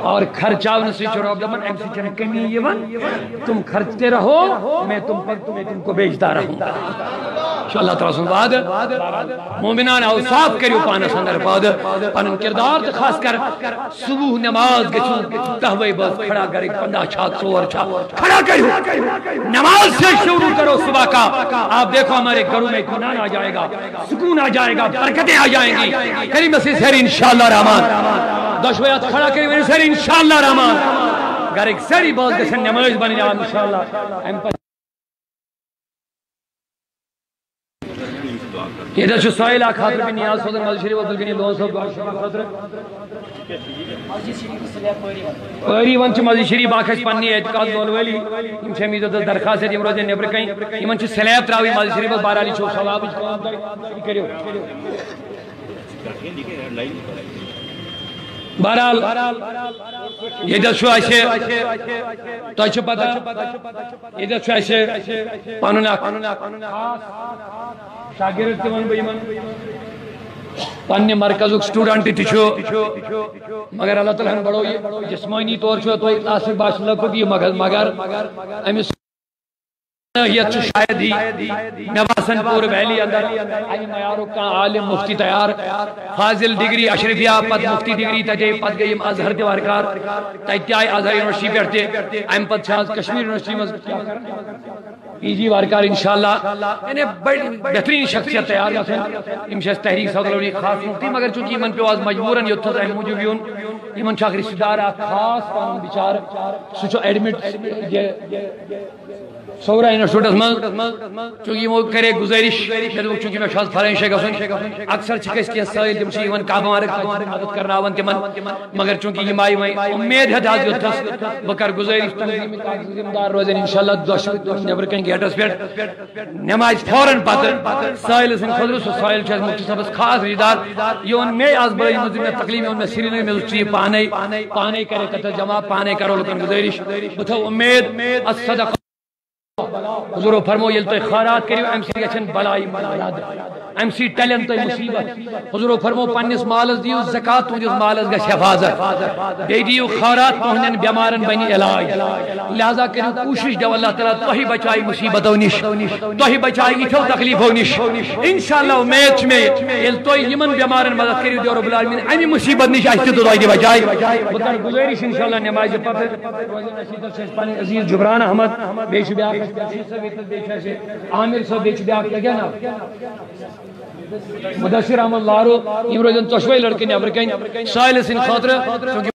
اور خرچاؤن سے چراب دمن ایم سی چنے کمی یہ تم خرچتے رہو میں تم کو بیچتا رہوں شاء اللہ تعالیٰ سن بعد مومنان اوصاف کریو پانا سندر بعد پانن کردار خاص کر صبح نماز گچھو تہوئی بس کھڑا کر ایک 15 چھاک سور چھاک کھڑا کریو نماز سے شروع کرو صبح کا آپ دیکھو ہمارے گھروں میں اطمینان آ جائے گا سکون آ جائے گا برکتیں آ جائیں گی کریم سے سہری انشاءاللہ رحمان دشویات کھڑا کری میرے سہری انشاءاللہ رحمان گر ایک سہری بہت گشن نماز بنی جاؤں انشاءاللہ یہ جو سائل خاطر بھی نیاز صدر مجھے شریف عبد الگنی لون صاحب خاطر پہری ون چھ مجھے شریف آکھش پنی اعتقاد بول ویلی یم چھ امید درخواست ہے یم روزے نیبر کہیں یمن چھ سلیب تراوی مجھے شریف بارالی چھو ثواب کریو بہرحال یہ جو شو ایسے تو اچھو پتا یہ جو شو ایسے پانونا شاگرد تیمان بیمان پاننے مرکز سٹوڈنٹ تیچو مگر اللہ تعالیٰ بڑھو یہ جسمانی طور چھو تو ایک کلاسک باش لکو بھی مگر امیس یہ چھو شاید ہی نواسن پور ویلی اندر آئی میارو کا عالم مفتی تیار فاضل ڈگری اشرفیہ پد مفتی ڈگری تجھے پد گئیم ازہر دیوارکار تیتی آئی ازہر یونیورسٹی پڑھتے ایم پد شاہد کشمیر یونیورسٹی میں ایجی وارکار انشاءاللہ یعنی بڑی بہترین شخصیت تیار گا امشہس تحریک صدر خاص مفتی مگر چونکہ ایمن پہ آز مجبوراً یوتھا زہن موجودیون ایمن چاک رشتہ دارہ خاص پانون بیچار سوچو ایڈمٹ سورا انسٹیٹیوٹ من چونکہ وہ کرے گزارش چونکہ میں شاید فرائن شیخ حسن اکثر چھکس کی سائل تم چھ کعبہ مارک مدد کرنا ون تمن مگر چونکہ یہ مائی میں امید ہے داد یوتھس بکر گزارش تنظیم ذمہ دار روزن انشاءاللہ دوش نیبر کہیں گیٹس پہ نماز فوراً پتہ سائل سن خضر سو سائل چھ مفتی صاحب خاص رشتہدار یہ میں آز بڑی مزید تقلیم میں سری نگر میں چیز پانے کرے قتل جمع پانے کرو لکن گزارش بتو امید الصدقہ حضور فرمو یل تو خیرات کریو ایم سی گچھن بلائی مراد ام سی ٹلن تو مصیبت حضور فرمو پنس مالس دیو زکات تہندس مالس گژھِ حفاظت بیٚیہِ دیو خیرات تہندین بیمارن بنی علاج لہذا کرو کوشش دو اللہ تعالیٰ تہی بچائی مصیبتو نش تہی بچائی اتھو تکلیفو نش انشاءاللہ امید چھ مے یل تہی یمن بیمارن مدد کرو دیو رب العالمین امی مصیبت نش اچھ تو تہی بچائی بہ کر گزارش انشاءاللہ نماز پتہ پن عزیز جبران احمد بیٚیہِ چھُ بیاکھ عامر صاحب بیٚیہِ چھُ بیاکھ کیا ناو مدثر احمد لارو یم روزن ژۄشوے لڑکہٕ نیبر کن سٲحل سٕنٛدِ خٲطرٕ